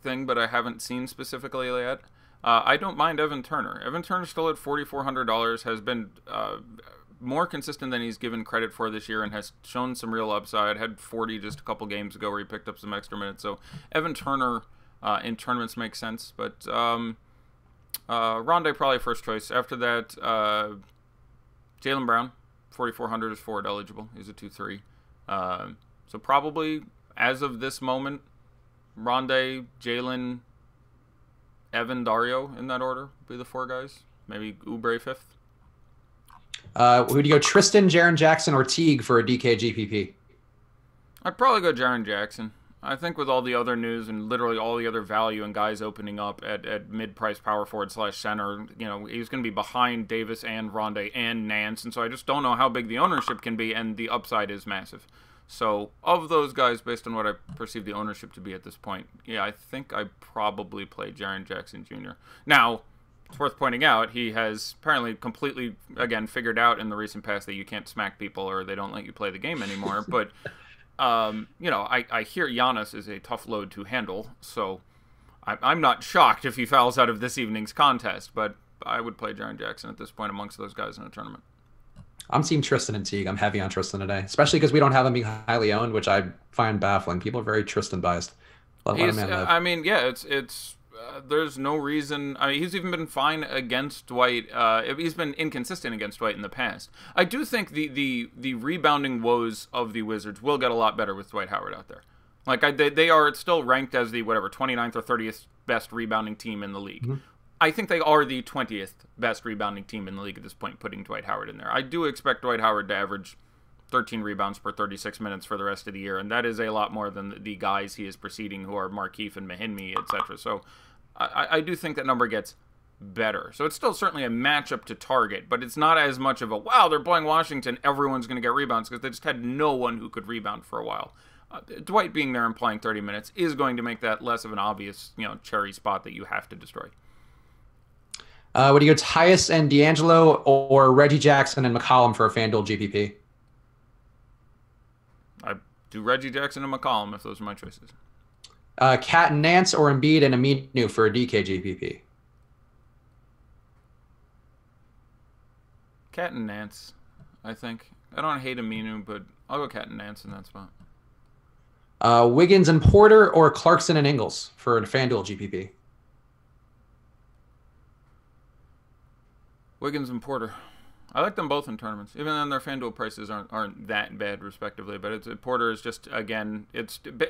thing, but I haven't seen specifically yet. I don't mind Evan Turner. Evan Turner still at $4,400 has been more consistent than he's given credit for this year and has shown some real upside. Had 40 just a couple games ago where he picked up some extra minutes. So Evan Turner in tournaments makes sense. But Rondé probably first choice. After that, Jaylen Brown, 4,400 is forward eligible. He's a 2-3. So probably as of this moment, Rondé, Jaylen, Evan, Dario in that order be the 4 guys. Maybe Oubre 5th. Who do you go, Tristan, Jaren Jackson, or Teague for a DK GPP? I'd probably go Jaren Jackson. I think with all the other news and literally all the other value and guys opening up at mid-price power forward / center, he's going to be behind Davis and Rondé and Nance, and so I just don't know how big the ownership can be, and the upside is massive. So, of those guys, based on what I perceive the ownership to be at this point, yeah, I think I probably play Jaren Jackson Jr. Now, it's worth pointing out, he has apparently completely, again, figured out in the recent past that you can't smack people or they don't let you play the game anymore. But, I hear Giannis is a tough load to handle, so I'm not shocked if he fouls out of this evening's contest, but I would play Jaren Jackson at this point amongst those guys in a tournament. I'm team Tristan and Teague. I'm heavy on Tristan today, especially because we don't have him being highly owned, which I find baffling. People are very Tristan biased. Let a man live. I mean, yeah, it's there's no reason. I mean, he's even been fine against Dwight. He's been inconsistent against Dwight in the past. I do think the rebounding woes of the Wizards will get a lot better with Dwight Howard out there. Like, they are still ranked as the 29th or 30th best rebounding team in the league. Mm-hmm. I think they are the 20th best rebounding team in the league at this point, putting Dwight Howard in there. I do expect Dwight Howard to average 13 rebounds per 36 minutes for the rest of the year, and that is a lot more than the guys he is preceding, who are Markieff and Mahinmi, etc. So I do think that number gets better. So it's still certainly a matchup to target, but it's not as much of a, wow, they're playing Washington, everyone's going to get rebounds, because they just had no one who could rebound for a while. Dwight being there and playing 30 minutes is going to make that less of an obvious, cherry spot that you have to destroy. Would you go Tyus and D'Angelo or Reggie Jackson and McCollum for a FanDuel GPP? I do Reggie Jackson and McCollum if those are my choices. Cat and Nance or Embiid and Aminu for a DK GPP? Cat and Nance, I think. I don't hate Aminu, but I'll go Cat and Nance in that spot. Wiggins and Porter or Clarkson and Ingles for a FanDuel GPP? Wiggins and Porter. I like them both in tournaments, even though their FanDuel prices aren't that bad, respectively. But Porter is just, again,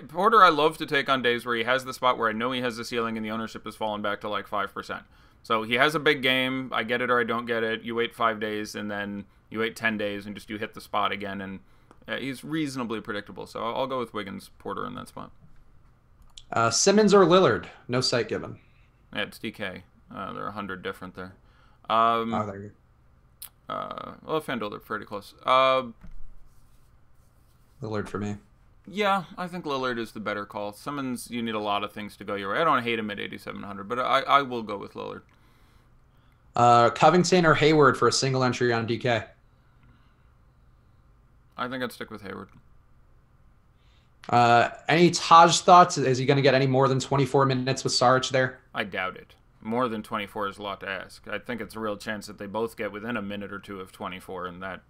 Porter I love to take on days where he has the spot where I know he has the ceiling and the ownership has fallen back to like 5%. So he has a big game, I get it or I don't get it. You wait 5 days and then you wait 10 days and you hit the spot again, and he's reasonably predictable. So I'll go with Wiggins, Porter in that spot. Simmons or Lillard? No site given. Yeah, it's DK. They're 100 different there. There you go. Well, FanDuel, they're pretty close. Lillard for me. Yeah, I think Lillard is the better call. Simmons, you need a lot of things to go your way. I don't hate him at 8,700, but I will go with Lillard. Covington or Hayward for a single entry on DK? I think I'd stick with Hayward. Any Taj thoughts? Is he going to get any more than 24 minutes with Saric there? I doubt it. More than 24 is a lot to ask. I think it's a real chance that they both get within a minute or two of 24, and that,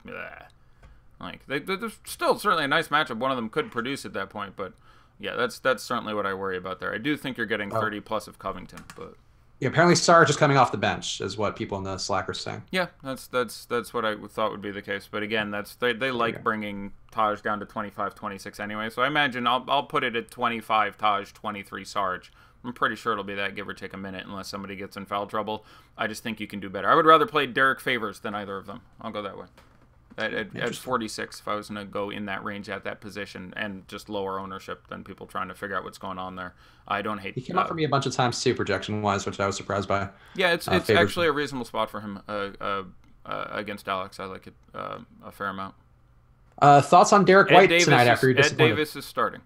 there's still certainly a nice matchup. One of them could produce at that point, but yeah, that's certainly what I worry about there. I do think you're getting 30 plus of Covington, but Yeah, apparently Sarge is coming off the bench, is what people in the Slack are saying. Yeah, that's what I thought would be the case. But again, they like bringing Taj down to 25, 26 anyway. So I imagine I'll put it at 25 Taj, 23 Sarge. I'm pretty sure it'll be that, give or take a minute, unless somebody gets in foul trouble. I just think you can do better. I would rather play Derek Favors than either of them. I'll go that way. At 46, if I was going to go in that range at that position and just lower ownership than people trying to figure out what's going on there. I don't hate. He came up for me a bunch of times too, projection-wise, which I was surprised by. Yeah, it's actually a reasonable spot for him against Alex. I like it a fair amount. Thoughts on Derek White tonight after you're disappointed? Ed Davis is starting.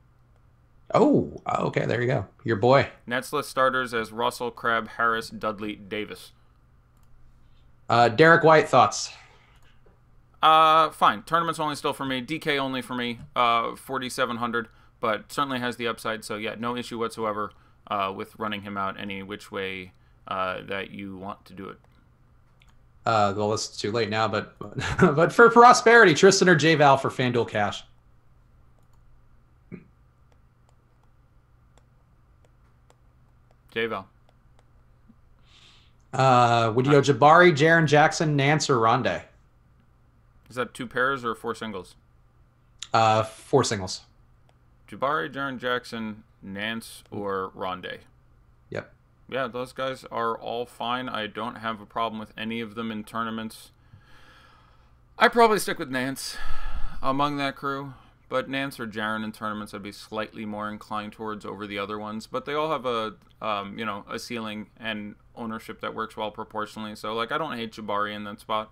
Oh, okay, there you go. Your boy. Nets list starters as Russell, Crabbe, Harris, Dudley, Davis. Derek White, thoughts? Fine. Tournament's only still for me. DK only for me. 4,700, but certainly has the upside. So yeah, no issue whatsoever with running him out any which way that you want to do it. Well, it's too late now, but but for prosperity, Tristan or J-Val for FanDuel cash. J-Val. Would you go Jabari, Jaren Jackson, Nance, or Rondé? Is that 2 pairs or 4 singles? 4 singles. Jabari, Jaren Jackson, Nance, or Rondé. Yep. Yeah, those guys are all fine. I don't have a problem with any of them in tournaments. I probably stick with Nance among that crew, but Nance or Jaren in tournaments I'd be slightly more inclined towards over the other ones. But they all have a a ceiling and ownership that works well proportionally. So like I don't hate Jabari in that spot.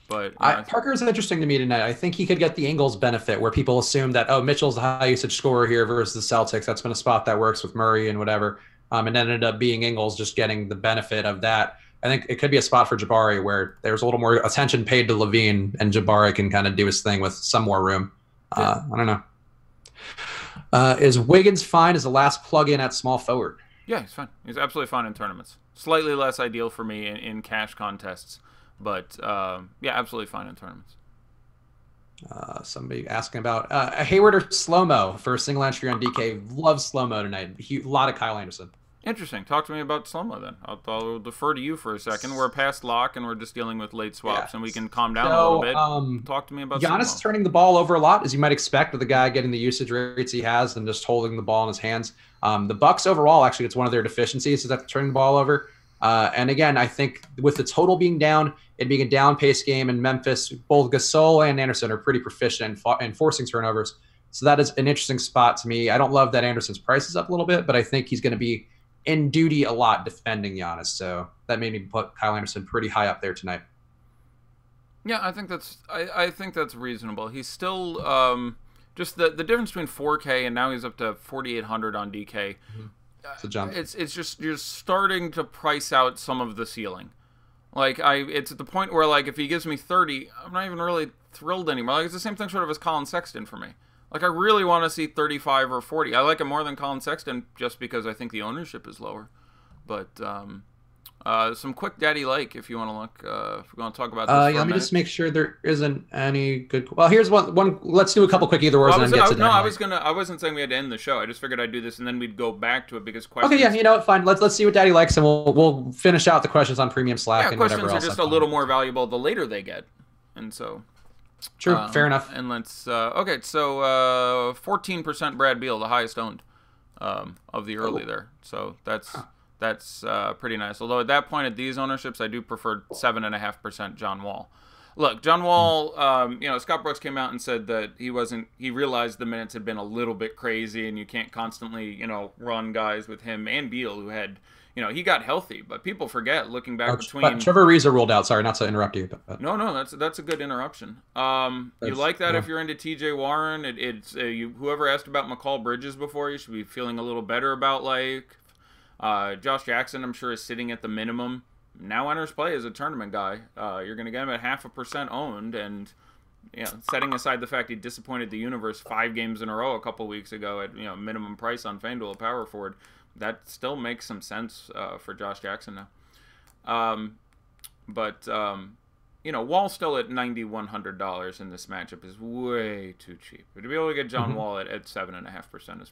But Parker's interesting to me tonight. I think he could get the Ingles benefit where people assume that, oh, Mitchell's the high usage scorer here versus the Celtics. That's been a spot that works with Murray and whatever. And ended up being Ingles just getting the benefit of that. I think it could be a spot for Jabari where there's a little more attention paid to Levine and Jabari can kind of do his thing with some more room. I don't know. Is Wiggins fine as the last plug-in at small forward? Yeah, he's fine. He's absolutely fine in tournaments. Slightly less ideal for me in cash contests. But, yeah, absolutely fine in tournaments. Somebody asking about Hayward or slow-mo for a single entry on DK. Love slow-mo tonight. A lot of Kyle Anderson. Interesting. Talk to me about slow-mo then. I'll defer to you for a second. We're past lock and we're just dealing with late swaps and we can calm down a little bit. Talk to me about Giannis slow-mo. turning the ball over a lot, as you might expect with the guy getting the usage rates he has and just holding the ball in his hands. The Bucks overall, actually, it's one of their deficiencies is that they're turning the ball over. And again, I think with the total being down, it being a down-paced game in Memphis, both Gasol and Anderson are pretty proficient in forcing turnovers. So that is an interesting spot to me. I don't love that Anderson's price is up a little bit, but I think he's going to be in duty a lot defending Giannis. So that made me put Kyle Anderson pretty high up there tonight. Yeah, I think that's reasonable. He's still just the difference between 4K and now he's up to 4,800 on DK. Mm-hmm. It's a jump. It's just you're starting to price out some of the ceiling. Like it's at the point where like if he gives me 30, I'm not even really thrilled anymore. Like it's the same thing sort of as Colin Sexton for me. Like I really want to see 35 or 40. I like him more than Colin Sexton just because I think the ownership is lower. But some quick daddy like if you want to look, if we want to talk about this. Let me just make sure there isn't any good. Well, here's one. Let's do a couple quick either words and then get to that. No, I wasn't saying we had to end the show. I just figured I'd do this and then we'd go back to it because questions. Okay, yeah, you know what? Fine. Let's see what Daddy likes and we'll finish out the questions on Premium Slack and whatever else. Questions are just a little more valuable the later they get, and so. True, fair enough. And let's okay. So 14% Brad Beal, the highest owned of the early there. So that's pretty nice. Although at that point at these ownerships, I do prefer 7.5% John Wall. Look, John Wall. Scott Brooks came out and said that he realized the minutes had been a little bit crazy, and you can't constantly run guys with him and Beal who had. He got healthy, but people forget looking back between. Trevor Ariza ruled out. Sorry, not to interrupt you. But. No, that's a good interruption. You like that if you're into T.J. Warren. It's whoever asked about McCall Bridges before, you should be feeling a little better about Josh Jackson. I'm sure is sitting at the minimum. Now enters play as a tournament guy. You're going to get him at 0.5% owned, and setting aside the fact he disappointed the universe 5 games in a row a couple weeks ago at minimum price on FanDuel, a power forward. That still makes some sense for Josh Jackson now. Wall still at $9,100 in this matchup is way too cheap. But to be able to get John Wall at 7.5%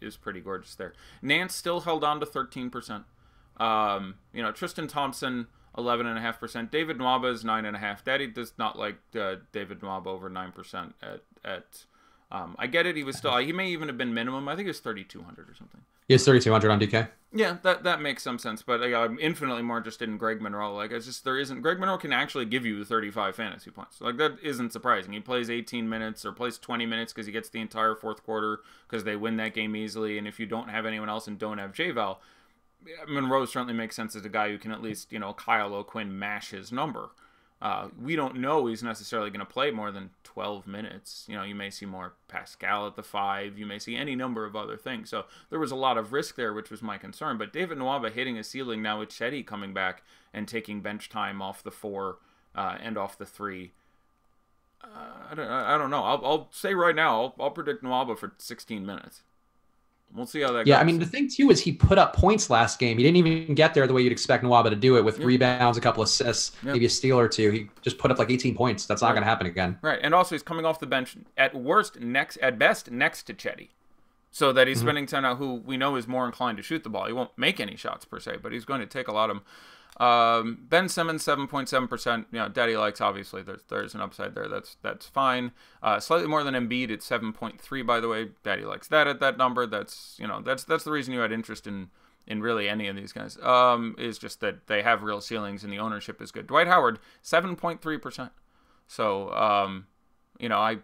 is pretty gorgeous there. Nance still held on to 13%. You know, Tristan Thompson, 11.5%. David Nwaba is 9.5%. Daddy does not like David Nwaba over 9% at I get it. He was still. He may even have been minimum. I think it was 3,200 or something. He has 3,200 on DK. Yeah, that makes some sense. But I'm infinitely more interested in Greg Monroe. Like, it's just there isn't. Greg Monroe can actually give you 35 fantasy points. Like, that isn't surprising. He plays 18 minutes or plays 20 minutes because he gets the entire fourth quarter because they win that game easily. And if you don't have anyone else and don't have JVal, Monroe certainly makes sense as a guy who can at least, you know, Kyle O'Quinn mash his number. We don't know he's necessarily going to play more than 12 minutes. You know, you may see more Pascal at the 5. You may see any number of other things. So there was a lot of risk there, which was my concern. But David Nwaba hitting a ceiling now with Chetty coming back and taking bench time off the 4 and off the 3. I don't know. I'll say right now, I'll predict Nwaba for 16 minutes. We'll see how that goes. Yeah, I mean, the thing, too, is he put up points last game. He didn't even get there the way you'd expect Nwaba to do it with rebounds, a couple assists, maybe a steal or two. He just put up like 18 points. That's not going to happen again. Right, and also he's coming off the bench at best next to Chetty. So that he's spending time out who we know is more inclined to shoot the ball. He won't make any shots per se, but he's going to take a lot of them. Ben Simmons, 7.7%. You know, Daddy likes, obviously. There's an upside there. That's fine. Slightly more than Embiid at 7.3, by the way. Daddy likes that at that number. That's the reason you had interest in really any of these guys. Is just that they have real ceilings and the ownership is good. Dwight Howard, 7.3%. So, you know,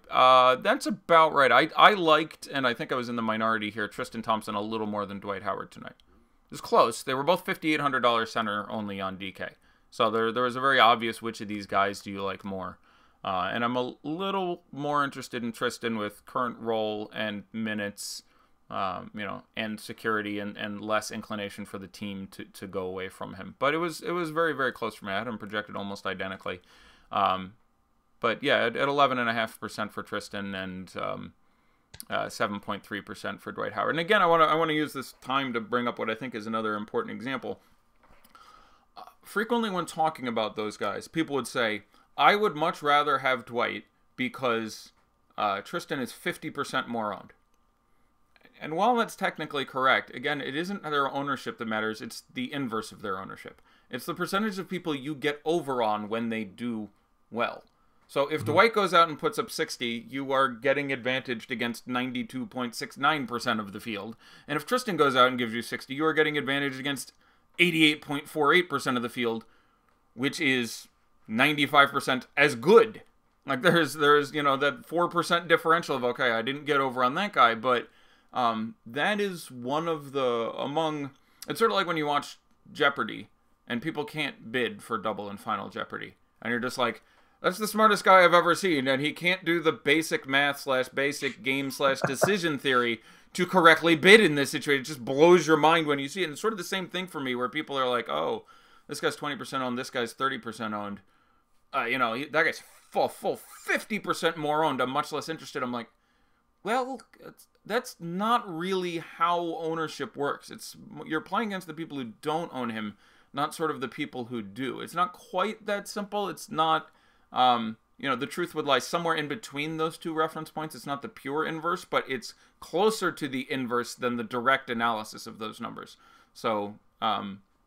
that's about right. I liked, and I think I was in the minority here, Tristan Thompson a little more than Dwight Howard tonight. It was close. They were both $5,800 center only on DK. So there was a very obvious which of these guys do you like more. And I'm a little more interested in Tristan with current role and minutes, you know, and security and less inclination for the team to go away from him. But it was very, very close for me. I had him projected almost identically. But yeah, at 11.5% for Tristan and 7.3% for Dwight Howard. And again, I want to use this time to bring up what I think is another important example. Frequently when talking about those guys, people would say, I would much rather have Dwight because Tristan is 50% more owned. And while that's technically correct, again, it isn't their ownership that matters. It's the inverse of their ownership. It's the percentage of people you get over on when they do well. So if Dwight goes out and puts up 60, you are getting advantaged against 92.69% of the field. And if Tristan goes out and gives you 60, you are getting advantaged against 88.48% of the field, which is 95% as good. Like there's you know, that 4% differential of, okay, I didn't get over on that guy, but that is one of the, it's sort of like when you watch Jeopardy and people can't bid for double and final Jeopardy. And you're just like, that's the smartest guy I've ever seen, and he can't do the basic math / basic game / decision theory to correctly bid in this situation. It just blows your mind when you see it. And it's sort of the same thing for me where people are like, oh, this guy's 20% owned, this guy's 30% owned. You know, that guy's full 50% more owned. I'm much less interested. I'm like, well, that's not really how ownership works. You're playing against the people who don't own him, not sort of the people who do. It's not quite that simple. It's not... you know, the truth would lie somewhere in between those two reference points. It's not the pure inverse, but it's closer to the inverse than the direct analysis of those numbers. So,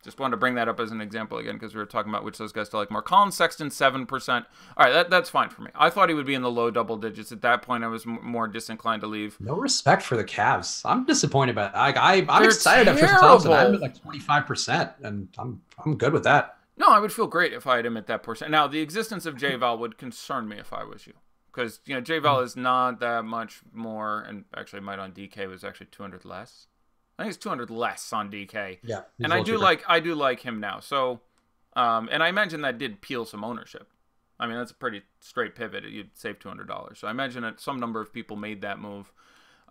just wanted to bring that up as an example again, because we were talking about which those guys to like more. Colin Sexton, 7%. All right, that's fine for me. I thought he would be in the low double digits. At that point, I was more disinclined to leave. No respect for the Cavs. I'm disappointed about it. I'm excited after Tristan Thompson. I'm at like 25%, and I'm good with that. No, I would feel great if I had him at that percent. Now, the existence of JVal would concern me if I was you. Because, you know, JVal is not that much more, and actually might on DK was actually 200 less. I think it's 200 less on DK. Yeah. And I do like him now. So, and I imagine that did peel some ownership. I mean, that's a pretty straight pivot. You'd save $200. So I imagine that some number of people made that move.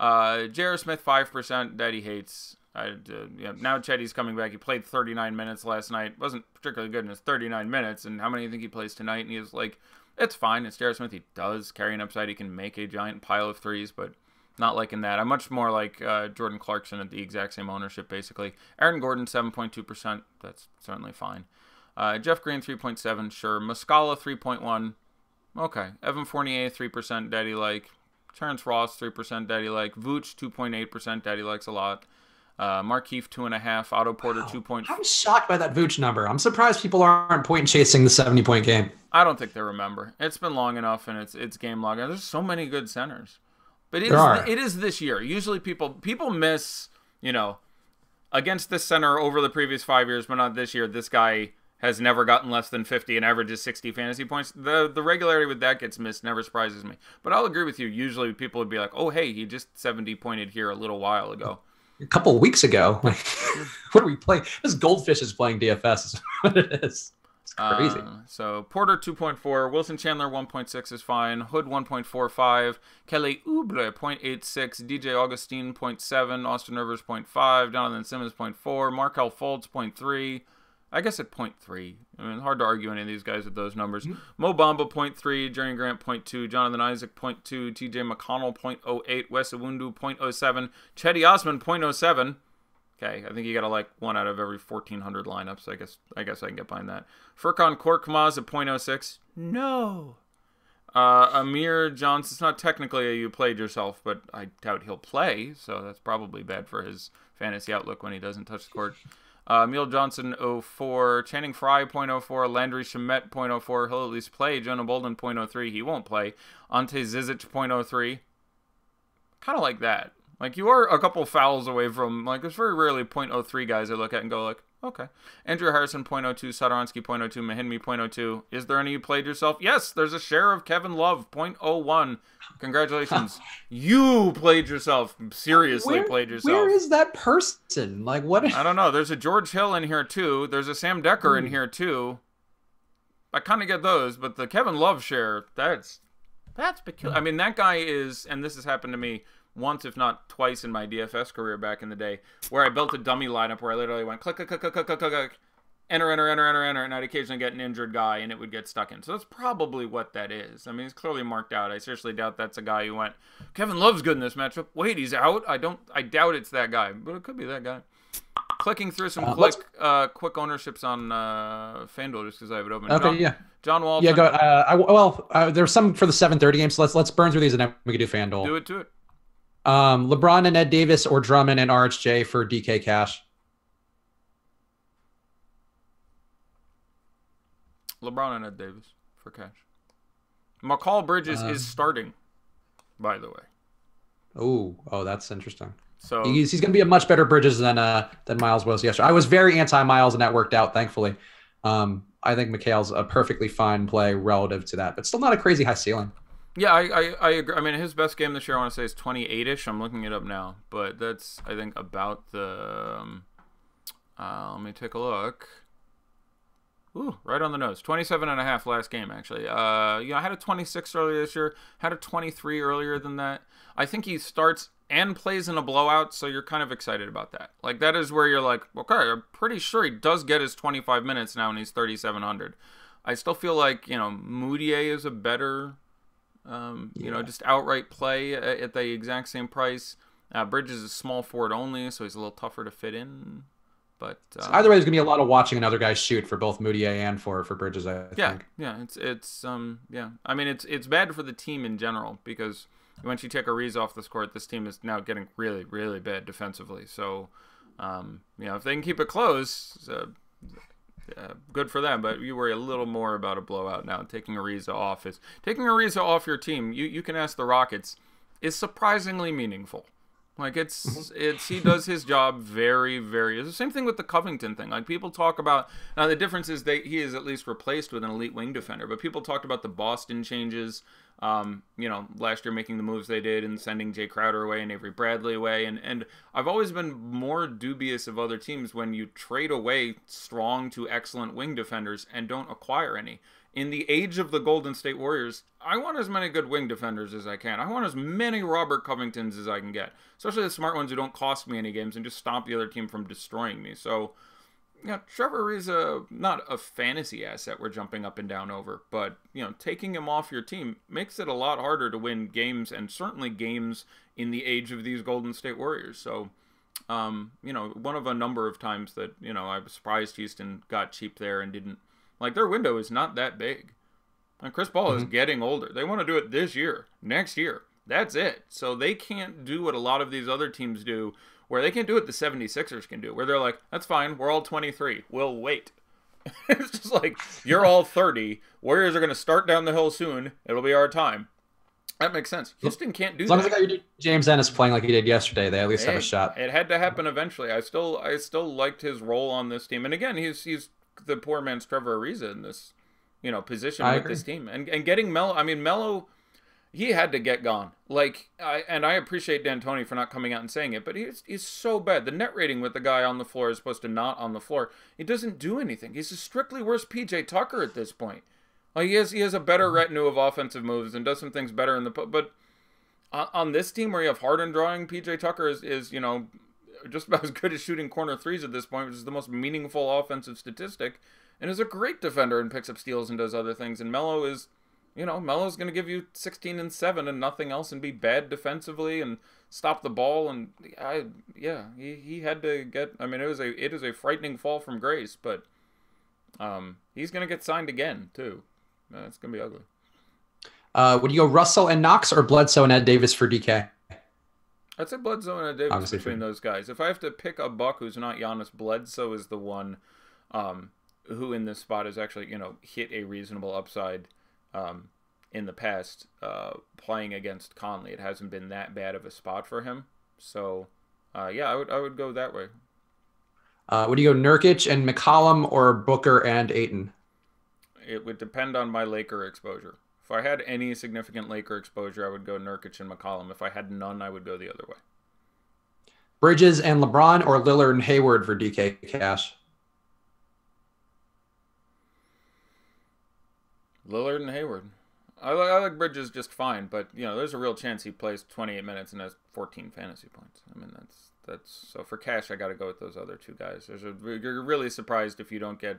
J.R. Smith, 5%, that he hates. Now Chetty's coming back. He played 39 minutes last night. Wasn't particularly good in his 39 minutes. And how many do you think he plays tonight? And he was like, it's fine. It's J.R. Smith. He does carry an upside. He can make a giant pile of threes, but not liking that. I'm much more like Jordan Clarkson at the exact same ownership, basically. Aaron Gordon, 7.2%. That's certainly fine. Jeff Green, 3.7%. Sure. Muscala, 3.1%. Okay. Evan Fournier, 3%. Daddy like. Terrence Ross, 3%. Daddy like. Vooch, 2.8%. Daddy likes a lot. Markeith 2.5, Otto Porter 2.4. I'm shocked by that Vooch number. I'm surprised people aren't point chasing the 70-point game. I don't think they remember. It's been long enough, and it's game log. There's so many good centers, but it is this year. Usually people miss, you know, against this center over the previous 5 years, but not this year. This guy has never gotten less than 50 and averages 60 fantasy points. The regularity with that gets missed never surprises me. But I'll agree with you. Usually people would be like, oh, hey, he just 70 pointed here a little while ago. A couple of weeks ago. What are we playing? This Goldfish is playing DFS is what it is. It's crazy. So Porter 2.4, Wilson Chandler 1.6 is fine, Hood 1.45, Kelly Oubre 0.86, DJ Augustine 0.7, Austin Rivers 0.5, Jonathan Simmons 0.4, Markel Fultz 0.3. I guess at 0.3. I mean, hard to argue any of these guys with those numbers. Mo Bamba 0.3, Jerry Grant 0.2, Jonathan Isaac 0.2, TJ McConnell 0.08, Wes Iwundu 0.07, Chetty Osman 0.07. Okay, I think you got to like one out of every 1,400 lineups. I guess I can get behind that. Furkan Korkmaz at 0.06. No. Amir Johnson. It's not technically a you played yourself, but I doubt he'll play, so that's probably bad for his fantasy outlook when he doesn't touch the court. Emil Johnson 0.4, Channing Frye 0.04, Landry Shamet 0.04. He'll at least play. Jonah Bolden 0.03. He won't play. Ante Zizic 0.03. Kind of like that. Like, you are a couple fouls away from, like, there's very rarely 0.03 guys I look at and go, like, okay. Andrew Harrison, 0.02. Sadaransky, 0.02. Mahinmi, 0.02. Is there any you played yourself? Yes, there's a share of Kevin Love, 0.01. Congratulations. You played yourself. Seriously played yourself. Where is that person? Like, what? I don't know. There's a George Hill in here, too. There's a Sam Decker in here, too. I kind of get those, but the Kevin Love share, that's peculiar. I mean, that guy is, and this has happened to me once, if not twice, in my DFS career back in the day, where I built a dummy lineup where I literally went click, click, click, click, click, click, click, enter, enter, enter, enter, enter, and I'd occasionally get an injured guy, and it would get stuck in. So that's probably what that is. I mean, it's clearly marked out. I seriously doubt that's a guy who went, Kevin Love's good in this matchup. Wait, he's out? I doubt it's that guy, but it could be that guy. Clicking through some quick ownerships on FanDuel just because I have it open. Okay, John Walton. Yeah, go. There's some for the 7:30 game, so let's burn through these and then we can do FanDuel. Do it. LeBron and Ed Davis or Drummond and RHJ for DK cash. LeBron and Ed Davis for cash. McCall Bridges is starting, by the way. Oh, that's interesting. So he's going to be a much better Bridges than Miles was yesterday. I was very anti-Miles, and that worked out, thankfully. I think McHale's a perfectly fine play relative to that, but still not a crazy high ceiling. Yeah, I agree. I mean, his best game this year, I want to say, is 28-ish. I'm looking it up now, but that's, I think, about the. Let me take a look. Ooh, right on the nose. 27.5 last game, actually. I had a 26 earlier this year. Had a 23 earlier than that. I think he starts and plays in a blowout, so you're kind of excited about that. Like, that is where you're like, okay, I'm pretty sure he does get his 25 minutes now, and he's 3,700. I still feel like, Moutier is a better, just outright play at the exact same price. Bridges is small forward only, so he's a little tougher to fit in. But so either way, there's gonna be a lot of watching another guy shoot for both Moutier and for Bridges. I think. Yeah. I mean, it's bad for the team in general because once you take Ariza off this court, this team is now getting really, really bad defensively. So, if they can keep it close, good for them. But you worry a little more about a blowout now. Taking Ariza off your team. You can ask the Rockets is surprisingly meaningful. Like, he does his job very, very. It's the same thing with the Covington thing. Like, people talk about, now the difference is he is at least replaced with an elite wing defender, but people talked about the Boston changes, last year making the moves they did and sending Jay Crowder away and Avery Bradley away. And I've always been more dubious of other teams when you trade away strong to excellent wing defenders and don't acquire any. In the age of the Golden State Warriors, I want as many good wing defenders as I can. I want as many Robert Covingtons as I can get. Especially the smart ones who don't cost me any games and just stop the other team from destroying me. So, Trevor is not a fantasy asset we're jumping up and down over. But, taking him off your team makes it a lot harder to win games, and certainly games in the age of these Golden State Warriors. So, one of a number of times that, I was surprised Houston got cheap there and didn't. Like, their window is not that big. And Chris Paul is getting older. They want to do it this year, next year. That's it. So they can't do what a lot of these other teams do, where they can do what the 76ers can do, where they're like, that's fine, we're all 23, we'll wait. It's just like, you're all 30, Warriors are going to start down the hill soon, it'll be our time. That makes sense. Houston can't do that. As long as James Ennis playing like he did yesterday, they at least have a shot. It had to happen eventually. I still liked his role on this team. And again, he's the poor man's Trevor Ariza in this, position with this team. And getting Melo, Melo, he had to get gone. Like, I appreciate D'Antoni for not coming out and saying it, but he's so bad. The net rating with the guy on the floor is supposed to not on the floor. He doesn't do anything. He's a strictly worse PJ Tucker at this point. Like, he has a better retinue of offensive moves and does some things better in the but on this team where you have Harden drawing, PJ Tucker is just about as good as shooting corner threes at this point, which is the most meaningful offensive statistic, and is a great defender and picks up steals and does other things. And Melo is, Melo's going to give you 16 and 7 and nothing else and be bad defensively and stop the ball. And he had to get. It is a frightening fall from grace, but he's going to get signed again too. It's going to be ugly. Would you go Russell and Knox or Bledsoe and Ed Davis for DK? I'd say Bledsoe and Ed Davis obviously between those guys. If I have to pick a buck who's not Giannis, Bledsoe is the one who in this spot has actually, hit a reasonable upside in the past playing against Conley. It hasn't been that bad of a spot for him. So, I would go that way. Would you go Nurkic and McCollum or Booker and Ayton? It would depend on my Laker exposure. If I had any significant Laker exposure, I would go Nurkic and McCollum. If I had none, I would go the other way. Bridges and LeBron or Lillard and Hayward for DK cash? Lillard and Hayward. I like Bridges just fine, but there's a real chance he plays 28 minutes and has 14 fantasy points. That's so for cash, I got to go with those other two guys. You're really surprised if you don't get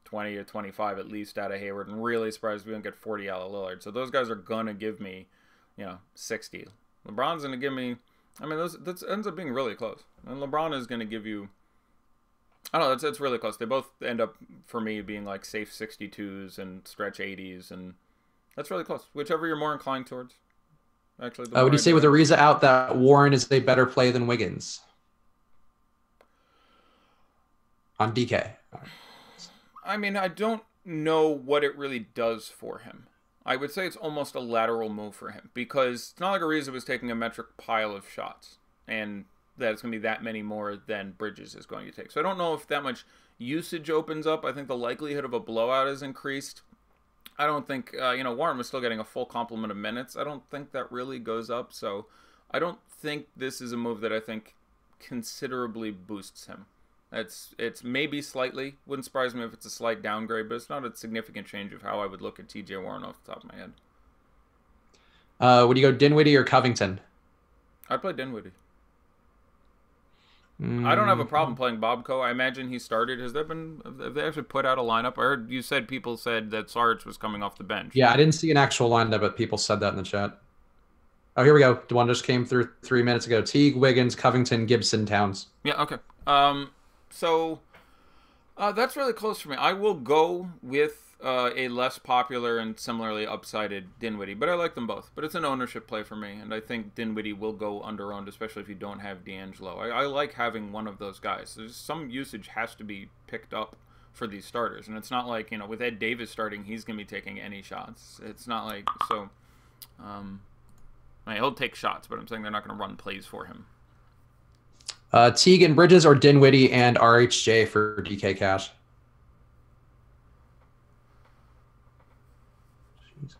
20 or 25 at least out of Hayward, and really surprised if we don't get 40 out of Lillard. So those guys are gonna give me, 60. LeBron's gonna give me. That ends up being really close. And LeBron is gonna give you. I don't know. It's really close. They both end up for me being like safe 62s and stretch 80s, and that's really close. Whichever you're more inclined towards. Actually, would you say with Ariza out that Warren is a better play than Wiggins on DK? I don't know what it really does for him. I would say it's almost a lateral move for him because it's not like Ariza was taking a metric pile of shots and that it's going to be that many more than Bridges is going to take. So I don't know if that much usage opens up. I think the likelihood of a blowout is increased. I don't think, Warren was still getting a full complement of minutes. I don't think that really goes up. So I don't think this is a move that I think considerably boosts him. It's maybe slightly. Wouldn't surprise me if it's a slight downgrade, but it's not a significant change of how I would look at TJ Warren off the top of my head. Would you go Dinwiddie or Covington? I'd play Dinwiddie. I don't have a problem playing Bobko. I imagine he started. Have they actually put out a lineup? I heard you said people said that Sarge was coming off the bench. Yeah, I didn't see an actual lineup, but people said that in the chat. Oh, here we go. The one just came through 3 minutes ago. Teague, Wiggins, Covington, Gibson, Towns. Yeah, okay. So that's really close for me. I will go with a less popular and similarly upsided Dinwiddie, but I like them both. But it's an ownership play for me, and I think Dinwiddie will go under-owned, especially if you don't have D'Angelo. I like having one of those guys. Some usage has to be picked up for these starters, and it's not like, with Ed Davis starting, he's going to be taking any shots. It's not like, so, he'll take shots, but I'm saying they're not going to run plays for him. Teague and Bridges or Dinwiddie and RHJ for DK cash? Jeez.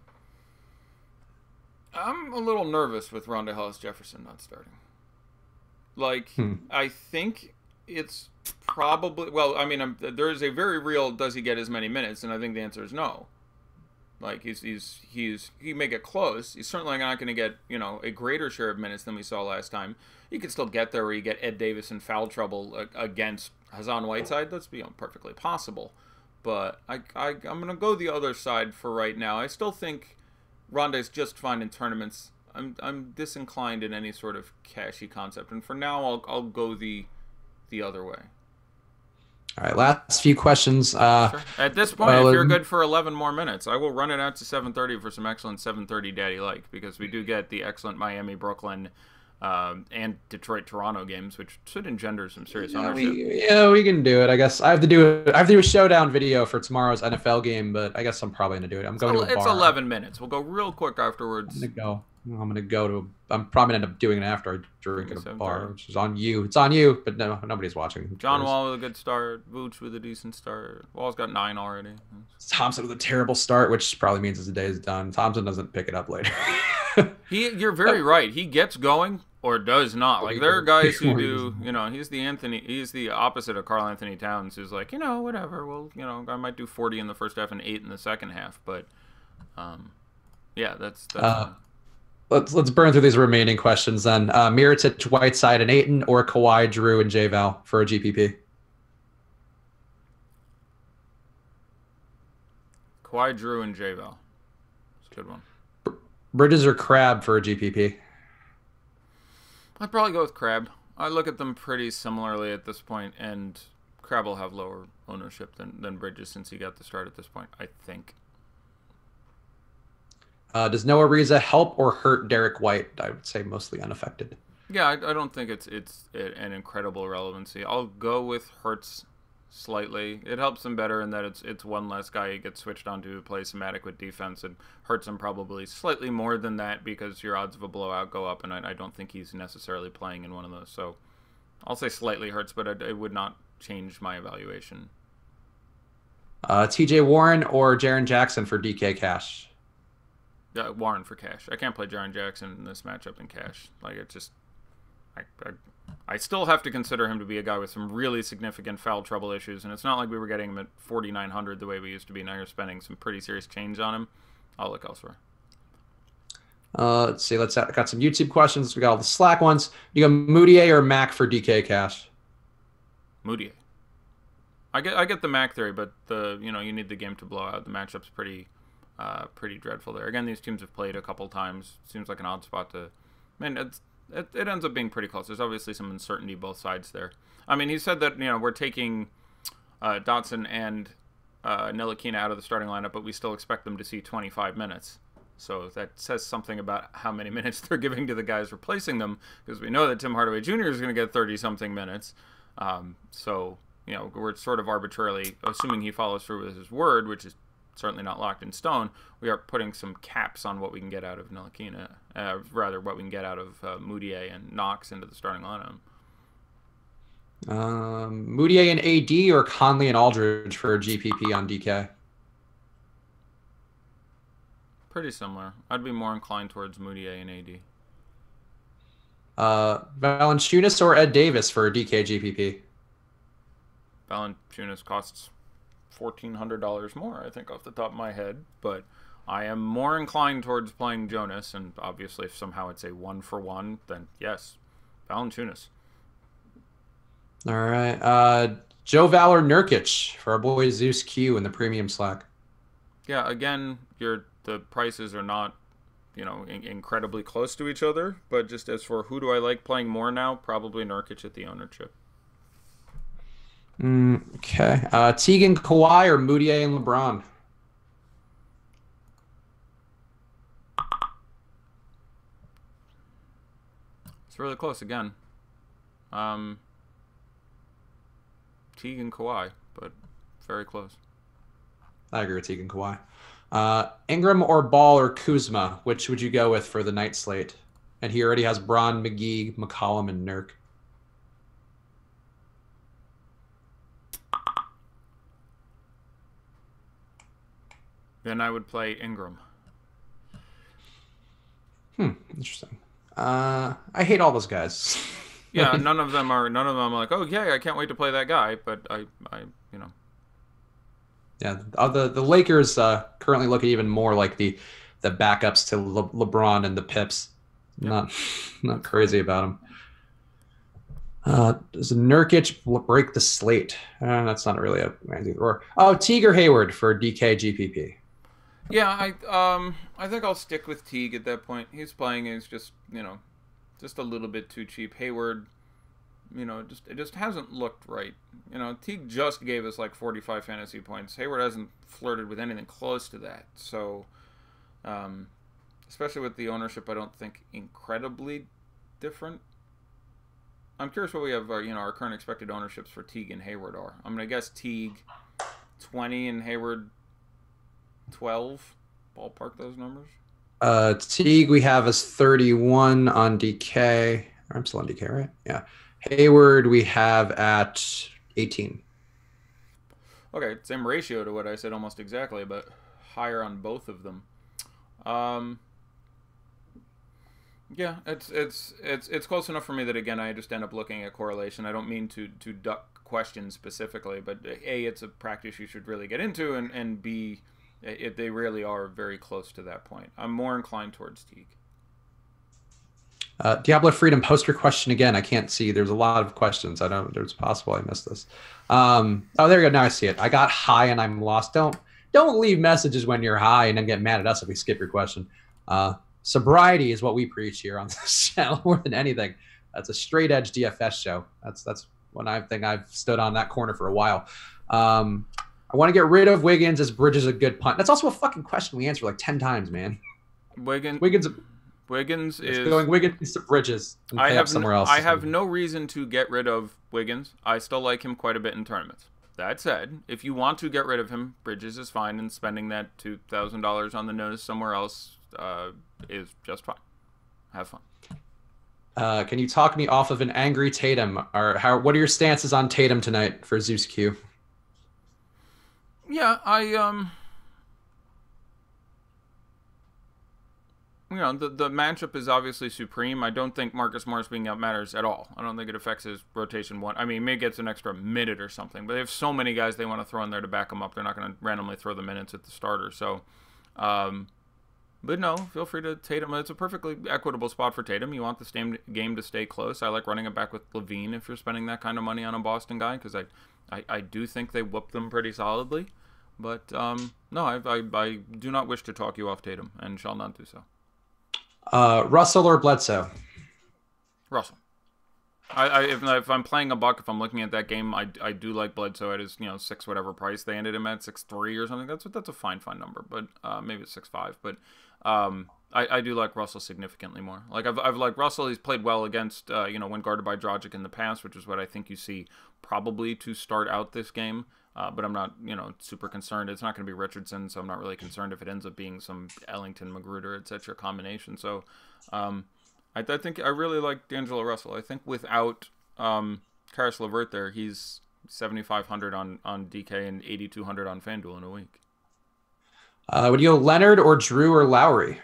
I'm a little nervous with Rondae Hollis-Jefferson not starting. I think it's probably... Well, there is a very real does he get as many minutes, and I think the answer is no. He may get close. He's certainly not going to get, a greater share of minutes than we saw last time. He could still get there where you get Ed Davis in foul trouble against Hassan Whiteside. That's perfectly possible. But I'm going to go the other side for right now. I still think Rondae's just fine in tournaments. I'm disinclined in any sort of cashy concept. And for now, I'll go the other way. All right, last few questions. Sure. At this point, if you're good for 11 more minutes, I will run it out to 7:30 for some excellent 7:30 daddy like, because we do get the excellent Miami-Brooklyn and Detroit-Toronto games, which should engender some serious Yeah, ownership. we can do it. I guess I have to do a showdown video for tomorrow's NFL game, but I guess I'm probably gonna do it. I'm going to a It's bar. 11 minutes. We'll go real quick afterwards. I'm gonna go to. I'm probably gonna end up doing it after I drink at a bar, which is on you. It's on you, but no, nobody's watching. John Wall with a good start. Vooch with a decent start. Wall's got 9 already. Thompson with a terrible start, which probably means his day is done. Thompson doesn't pick it up later. You're very right. He gets going or does not. Like, there are guys who do, he's the opposite of Karl Anthony Towns, who's like, whatever. Well, I might do 40 in the first half and 8 in the second half, but yeah, that's let's burn through these remaining questions then. Mirotic, Whiteside, and Ayton, or Kawhi, Drew, and J-Val for a GPP? Kawhi, Drew, and J-Val. It's a good one. Bridges or Crab for a GPP? I'd probably go with Crab. I look at them pretty similarly at this point, and Crab will have lower ownership than Bridges since he got the start at this point, I think. Does Noah Ariza help or hurt Derek White? I would say mostly unaffected. Yeah, I don't think it's an incredible relevancy. I'll go with Hurts slightly. It helps him better in that it's one less guy he gets switched on to play some adequate defense, and hurts him probably slightly more than that because your odds of a blowout go up, and I don't think he's necessarily playing in one of those. So I'll say slightly hurts, but it would not change my evaluation. TJ Warren or Jaren Jackson for DK Cash? Warren for cash. I can't play Jaren Jackson in this matchup in cash. Like, it just, I still have to consider him to be a guy with some really significant foul trouble issues, and it's not like we were getting him at 4,900 the way we used to be. Now you're spending some pretty serious change on him. I'll look elsewhere. Let's see. Got some YouTube questions. We got all the Slack ones. You go Moutier or Mac for DK Cash? Moutier. I get the Mac theory, but you need the game to blow out. The matchup's pretty dreadful there. Again, these teams have played a couple times. Seems like an odd spot to. I mean, it ends up being pretty close. There's obviously some uncertainty both sides there. I mean, he said that we're taking Dotson and Ntilikina out of the starting lineup, but we still expect them to see 25 minutes. So that says something about how many minutes they're giving to the guys replacing them, because we know that Tim Hardaway Jr. is going to get 30-something minutes. So we're sort of arbitrarily assuming he follows through with his word, which is certainly not locked in stone. We are putting some caps on what we can get out of Ntilikina, rather what we can get out of Moutier and Knox into the starting lineup. Moutier and AD or Conley and Aldridge for a GPP on DK? Pretty similar. I'd be more inclined towards Moutier and AD. Valanciunas or Ed Davis for a DK GPP? Valanciunas costs $1,400 more, I think, off the top of my head, but I am more inclined towards playing Jonas, and obviously if somehow it's a 1-for-1, then yes, Valanciunas. All right. Joe Val or Nurkic for our boy Zeus Q in the premium Slack? Yeah, again, the prices are not, incredibly close to each other, but just as for who do I like playing more now, probably Nurkic at the ownership. Okay. Teague, Kawhi, or Moutier and LeBron? It's really close again. Teague and Kawhi, but very close. I agree with Teague and Kawhi. Ingram or Ball or Kuzma? Which would you go with for the night slate? And he already has Braun, McGee, McCollum, and Nurk. Then I would play Ingram. Interesting. I hate all those guys. Yeah, none of them are like, oh yeah, I can't wait to play that guy. But I. Yeah, the Lakers currently look even more like the backups to LeBron and the Pips. Yep. Not crazy about them. Does Nurkic break the slate? That's not really a or Teague or Hayward for DK GPP. Yeah, I think I'll stick with Teague at that point. He's playing is just a little bit too cheap. Hayward, it just hasn't looked right. Teague just gave us like 45 fantasy points. Hayward hasn't flirted with anything close to that. So, especially with the ownership, I don't think incredibly different. I'm curious what we have, our current expected ownerships for Teague and Hayward are. I'm going to guess Teague 20 and Hayward 12. Ballpark those numbers. Teague we have as 31 on DK. I'm still on DK, right? Yeah. Hayward we have at 18. Okay, same ratio to what I said almost exactly, but higher on both of them. Yeah, it's close enough for me that, again, I just end up looking at correlation. I don't mean to duck questions specifically, but A, it's a practice you should really get into, and B, they really are very close to that point. I'm more inclined towards Teague. Diablo Freedom poster question again. I can't see. There's a lot of questions. There's possible I missed this. Oh, there you go. Now I see it. I got high and I'm lost. Don't leave messages when you're high and then get mad at us if we skip your question. Sobriety is what we preach here on this channel more than anything. That's a straight edge DFS show. That's when I think I've stood on that corner for a while. I want to get rid of Wiggins as Bridges a good punt. That's also a fucking question we answer like 10 times, man. Wiggins is going Wiggins to Bridges and pay up somewhere else. I have no reason to get rid of Wiggins. I still like him quite a bit in tournaments. That said, if you want to get rid of him, Bridges is fine, and spending that $2,000 on the nose somewhere else is just fine. Have fun. Can you talk me off of an angry Tatum? Or what are your stances on Tatum tonight for Zeus Q? Yeah, the matchup is obviously supreme. I don't think Marcus Morris being out matters at all. I don't think it affects his rotation one. I mean, maybe gets an extra minute or something, but they have so many guys they want to throw in there to back them up. They're not going to randomly throw the minutes at the starter. So, but no, feel free to Tatum. It's a perfectly equitable spot for Tatum. You want the game to stay close. I like running it back with Levine if you're spending that kind of money on a Boston guy, because I do think they whooped them pretty solidly. But no, I do not wish to talk you off Tatum and shall not do so. Russell or Bledsoe? Russell. If I'm playing a buck, if I'm looking at that game, I do like Bledsoe at his 6 whatever price they ended him at, 6.3 or something. That's a fine number, but maybe it's 6.5. But I do like Russell significantly more. Like I've liked Russell. He's played well against when guarded by Dragic in the past, which is what I think you see probably to start out this game. But I'm not super concerned. It's not going to be Richardson, so I'm not really concerned if it ends up being some Ellington, Magruder, etc. combination. So I think I really like D'Angelo Russell. I think without Karis LeVert there, he's 7,500 on DK and 8,200 on FanDuel in a week. Would you go Leonard or Drew or Lowry?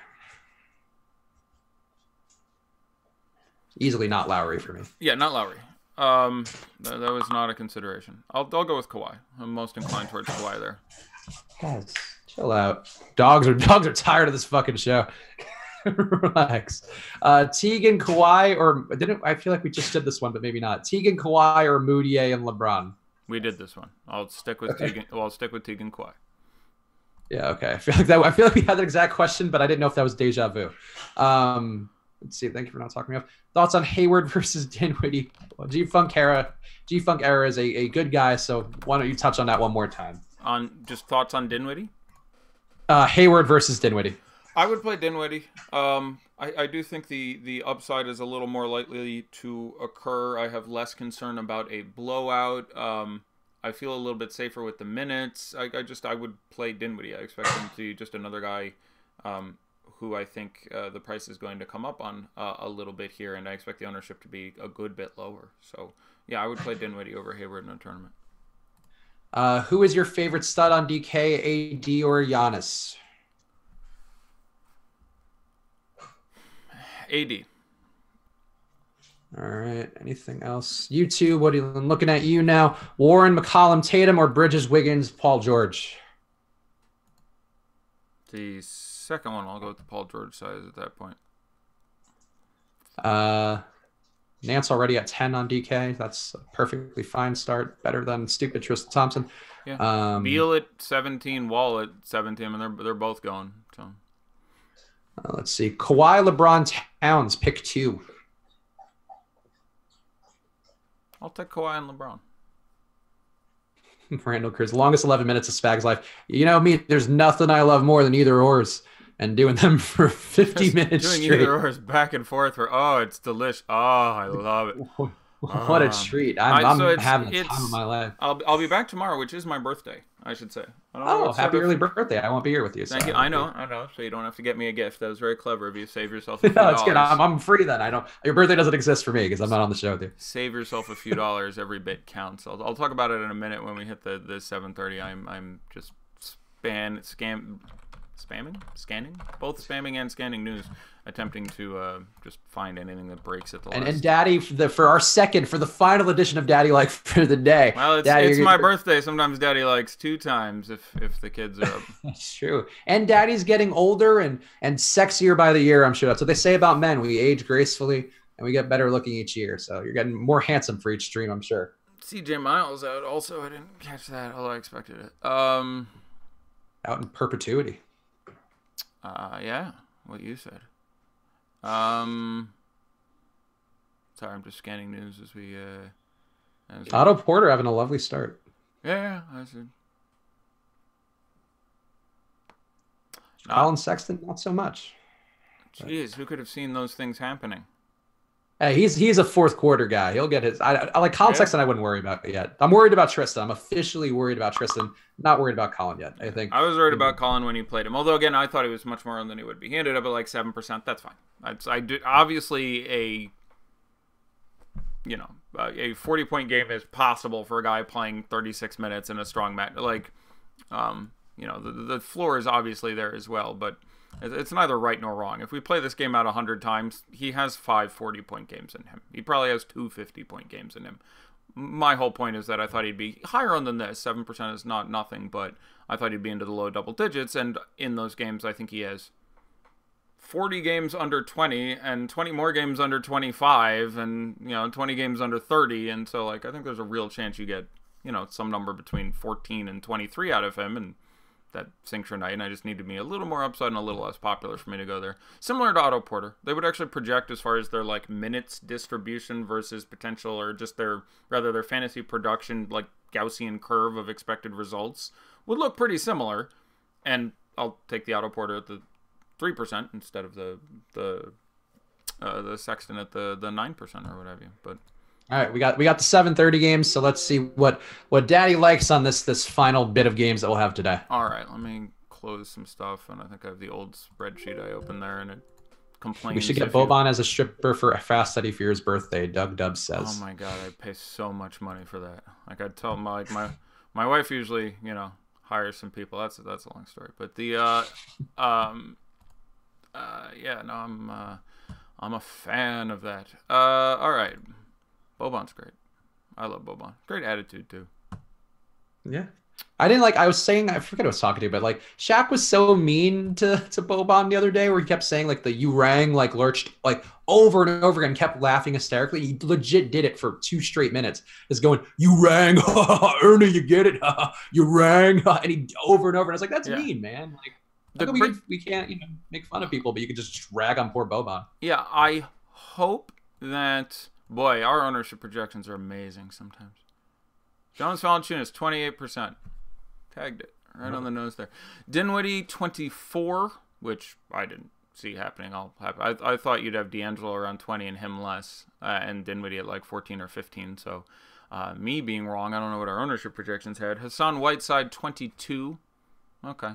Easily not Lowry for me. Yeah, not Lowry. That was not a consideration. I'll go with Kawhi. I'm most inclined towards Kawhi there. Guys, chill out. Dogs are tired of this fucking show. Relax. Teague and Kawhi, or I feel like we just did this one, but maybe not. Teague and Kawhi or Moutier and LeBron. We did this one. I'll stick with Teague. Well, I'll stick with Teague and Kawhi. Yeah, okay. I feel like we had that exact question, but I didn't know if that was deja vu. Let's see. Thank you for not talking me off. Thoughts on Hayward versus Dinwiddie? Well, G-Funk era is a good guy, so why don't you touch on that one more time? On just thoughts on Dinwiddie? Hayward versus Dinwiddie. I would play Dinwiddie. I do think the upside is a little more likely to occur. I have less concern about a blowout. I feel a little bit safer with the minutes. I would play Dinwiddie. I expect him to be just another guy who I think the price is going to come up on a little bit here, and I expect the ownership to be a good bit lower. So, yeah, I would play Dinwiddie over Hayward in a tournament. Who is your favorite stud on DK, AD, or Giannis? AD. All right. Anything else? YouTube, what are you looking at you now? Warren, McCollum, Tatum, or Bridges, Wiggins, Paul George? The second one, I'll go with the Paul George size at that point. Nance already at 10 on DK. That's a perfectly fine start. Better than stupid Tristan Thompson. Yeah. Beal at 17, Wall at 17, and they're both going. So. Let's see. Kawhi, LeBron, Towns, pick 2. I'll take Kawhi and LeBron. Randall Cruz, longest 11 minutes of Spag's life. You know me, there's nothing I love more than either ors. and doing them for 50 Just minutes doing straight. either ors back and forth. Oh, it's delicious. Oh, I love it. What a treat! I'm so having the time of my life. I'll be back tomorrow, which is my birthday, I should say. I don't know Oh, what happy sort early of... birthday! I won't be here with you. Thank so you. I know. So you don't have to get me a gift. That was very clever of you. Save yourself a few No, it's good. dollars. I'm free then. I don't. Your birthday doesn't exist for me because I'm not on the show with you. Save yourself a few dollars. Every bit counts. I'll talk about it in a minute when we hit the 7:30. I'm just scanning, both spamming and scanning news, attempting to just find anything that breaks at the last. And Daddy, for the final edition of Daddy Like for the day. Well, it's my birthday. Sometimes Daddy likes 2 times if the kids are up. That's true. And Daddy's getting older and sexier by the year, I'm sure. That's what they say about men. We age gracefully and we get better looking each year. So you're getting more handsome for each stream, I'm sure. CJ Miles out also. I didn't catch that, although I expected it. Out in perpetuity. Yeah, what you said. Sorry, I'm just scanning news as we Otto Porter having a lovely start. Yeah, I see. Colin Sexton, not so much. Jeez, who could have seen those things happening? Hey, he's a fourth quarter guy. He'll get his. I like Colin Sexton. I wouldn't worry about it yet. I'm worried about Tristan. I'm officially worried about Tristan. Not worried about Colin yet. I think I was worried about Colin when he played him. Although again, I thought he was much more than he would be. He ended up at like 7%. That's fine. I do obviously a 40-point game is possible for a guy playing 36 minutes in a strong match. Like, the floor is obviously there as well, but it's neither right nor wrong. If we play this game out 100 times, he has 5 40-point games in him. He probably has 2 50-point games in him. My whole point is that I thought he'd be higher on than this. 7% is not nothing, but I thought he'd be into the low double digits, and in those games, I think he has 40 games under 20 and 20 more games under 25 and 20 games under 30, and so I think there's a real chance you get some number between 14 and 23 out of him, and that synchronite, and I just need to be a little more upside and a little less popular for me to go there. Similar to Otto Porter, they would actually project as far as their minutes distribution versus potential, or just their fantasy production Gaussian curve of expected results would look pretty similar. And I'll take the Otto Porter at the 3% instead of the Sexton at the 9% or whatever. But all right, we got the 7:30 games, so let's see what Daddy likes on this final bit of games that we'll have today. All right, let me close some stuff, and I think I have the old spreadsheet I opened there, and it complains. We should get Boban as a stripper for Fast Eddie for his birthday. Doug Dubs says. Oh my God, I'd pay so much money for that. I'd tell my wife usually hires some people. That's a long story, but I'm a fan of that. All right. Boban's great. I love Boban. Great attitude, too. Yeah. I was saying, I forget who I was talking to, but Shaq was so mean to Boban the other day where he kept saying the you rang lurched over and over again, kept laughing hysterically. He legit did it for 2 straight minutes. Just going, you rang, Ernie, you get it, you rang, and he over and over. And I was like, that's mean, man. We can't make fun of people, but you can just rag on poor Boban. Yeah, I hope that. Boy, our ownership projections are amazing sometimes. Jonas Valanciunas, 28%. Tagged it right on the nose there. Dinwiddie, 24, which I didn't see happening. I thought you'd have D'Angelo around 20 and him less, and Dinwiddie at 14 or 15. So me being wrong, I don't know what our ownership projections had. Hassan Whiteside, 22. Okay.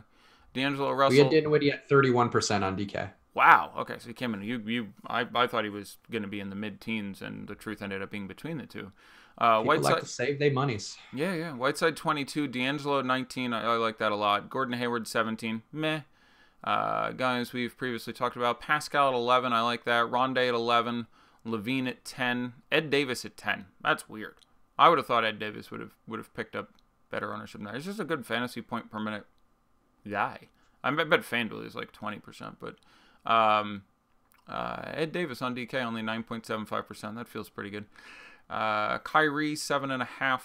D'Angelo Russell. We had Dinwiddie at 31% on DK. Wow. Okay, so he came in. I thought he was going to be in the mid-teens, and the truth ended up being between the two. Whiteside like to save their monies. Yeah. Whiteside 22, D'Angelo 19. I like that a lot. Gordon Hayward 17. Meh. Guys we've previously talked about. Pascal at 11. I like that. Rondé at 11. Levine at 10. Ed Davis at 10. That's weird. I would have thought Ed Davis would have picked up better ownership than that. He's just a good fantasy point per minute guy. I bet FanDuel is 20%, but. Ed Davis on DK only 9.75%. That feels pretty good. Kyrie 7.5.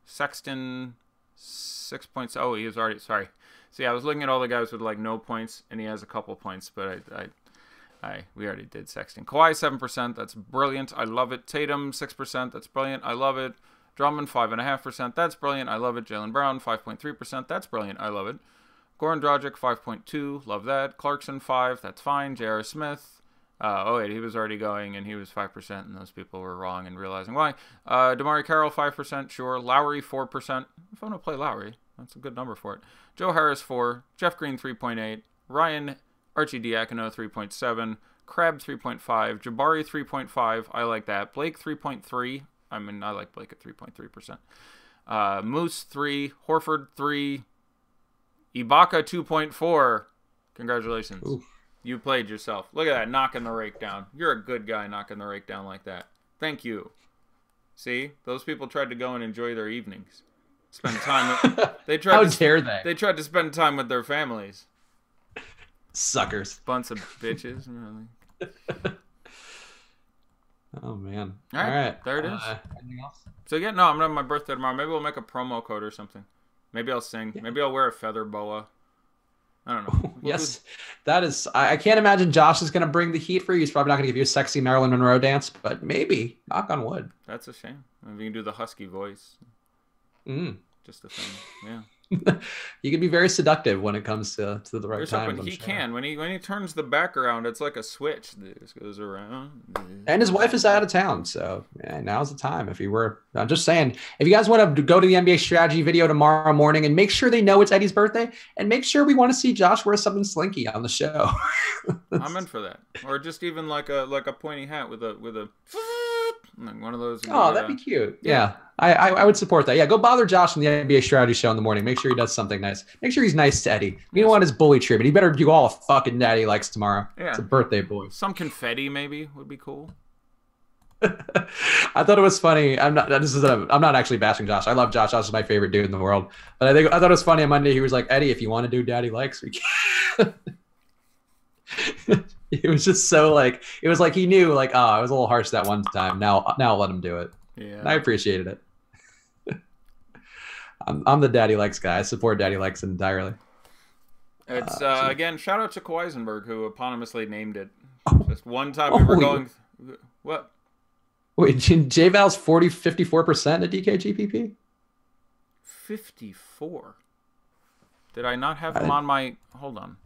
Sexton 6 points. Oh, he was already sorry. See, I was looking at all the guys with no points, and he has a couple points, but we already did Sexton. Kawhi 7%. That's brilliant. I love it. Tatum 6%. That's brilliant. I love it. Drummond 5.5%. That's brilliant. I love it. Jaylen Brown 5.3%. That's brilliant. I love it. Goran Dragic 5.2, love that. Clarkson 5, that's fine. J.R. Smith, oh wait, he was already going and he was 5%, and those people were wrong and realizing why. DeMarre Carroll 5%, sure. Lowry 4%. If I want to play Lowry, that's a good number for it. Joe Harris 4, Jeff Green 3.8, Ryan Arcidiacono 3.7, Crab 3.5, Jabari 3.5. I like that. Blake 3.3. I mean, I like Blake at 3.3%. Moose 3, Horford 3, Ibaka 2.4. Congratulations. Ooh. You played yourself. Look at that, knocking the rake down. You're a good guy knocking the rake down like that. Thank you. See, those people tried to go and enjoy their evenings. Spend time with, they tried How to, dare they? They tried to spend time with their families. Suckers. Bunch of bitches. Oh, man. All right. There it is. Anything else? So, yeah, no, I'm going to have my birthday tomorrow. Maybe we'll make a promo code or something. Maybe I'll sing. Yeah. Maybe I'll wear a feather boa. I don't know. Yes, that is. I can't imagine Josh is going to bring the heat for you. He's probably not going to give you a sexy Marilyn Monroe dance, but maybe. Knock on wood. That's a shame. Maybe you can do the husky voice. Just a thing. Yeah. He can be very seductive when it comes to the right time. He can. When he turns the back around, it's like a switch. This goes around. And his wife is out of town, so yeah, now's the time. I'm just saying, if you guys want to go to the NBA strategy video tomorrow morning and make sure they know it's Eddie's birthday, and make sure we want to see Josh wear something slinky on the show. I'm in for that. Or just even like a pointy hat with a like one of those. Oh, that'd be cute. Yeah. I would support that. Yeah, go bother Josh in the NBA strategy show in the morning. Make sure he does something nice. Make sure he's nice to Eddie. You don't want his bully treatment. He better do all a fucking daddy likes tomorrow. Yeah. It's a birthday boy. Some confetti maybe would be cool. I thought it was funny. I'm not actually bashing Josh. I love Josh. Josh is my favorite dude in the world. But I thought it was funny on Monday. He was like, Eddie, if you want to do daddy likes, we can. It was just so like, it was like he knew like, oh, I was a little harsh that one time. Now I'll let him do it. Yeah. And I appreciated it. I'm the daddy likes guy. I support daddy likes entirely. It's again, shout out to Kawhisenberg who eponymously named it. Just one time we were going. What? Wait, J-Val's 54% at DKGPP? 54. Did I not have him on my? Hold on.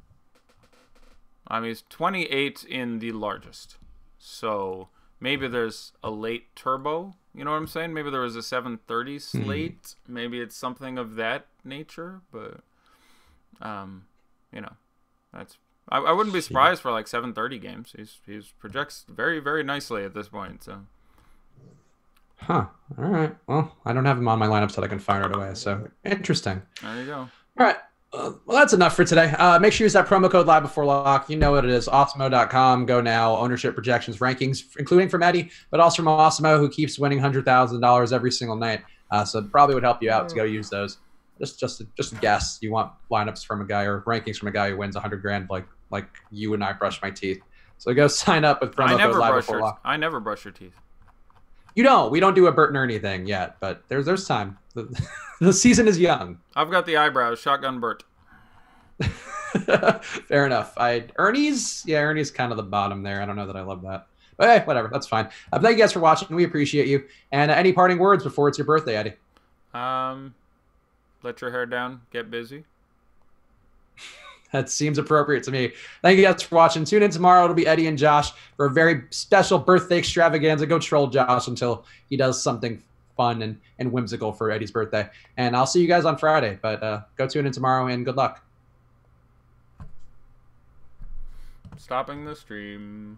I mean, it's 28 in the largest. So maybe there's a late turbo. You know what I'm saying? Maybe there was a 730 slate. Maybe it's something of that nature. But, you know, that's. I wouldn't be surprised for like 730 games. He's projects very, very nicely at this point. So. Huh. All right. Well, I don't have him on my lineup so that I can fire it away. So interesting. There you go. All right. Well, that's enough for today. Make sure you use that promo code live before lock. You know what it is. Awesemo.com. Go now. Ownership projections, rankings, including from Eddie, but also from Awesemo, who keeps winning $100,000 every single night. So it probably would help you out to go use those. Just a guess. You want lineups from a guy or rankings from a guy who wins $100,000 like you and I brush my teeth. So go sign up with promo code live before lock. I never brush your teeth. You don't. We don't do a Bert and Ernie thing yet, but there's time. The season is young. I've got the eyebrows. Shotgun Bert. Fair enough. Ernie's kind of the bottom there. I don't know that I love that. But hey, whatever. That's fine. Thank you guys for watching. We appreciate you. And any parting words before it's your birthday, Eddie? Let your hair down. Get busy. That seems appropriate to me. Thank you guys for watching. Tune in tomorrow. It'll be Eddie and Josh for a very special birthday extravaganza. Go troll Josh until he does something fun and whimsical for Eddie's birthday. And I'll see you guys on Friday. But go tune in tomorrow and good luck. Stopping the stream.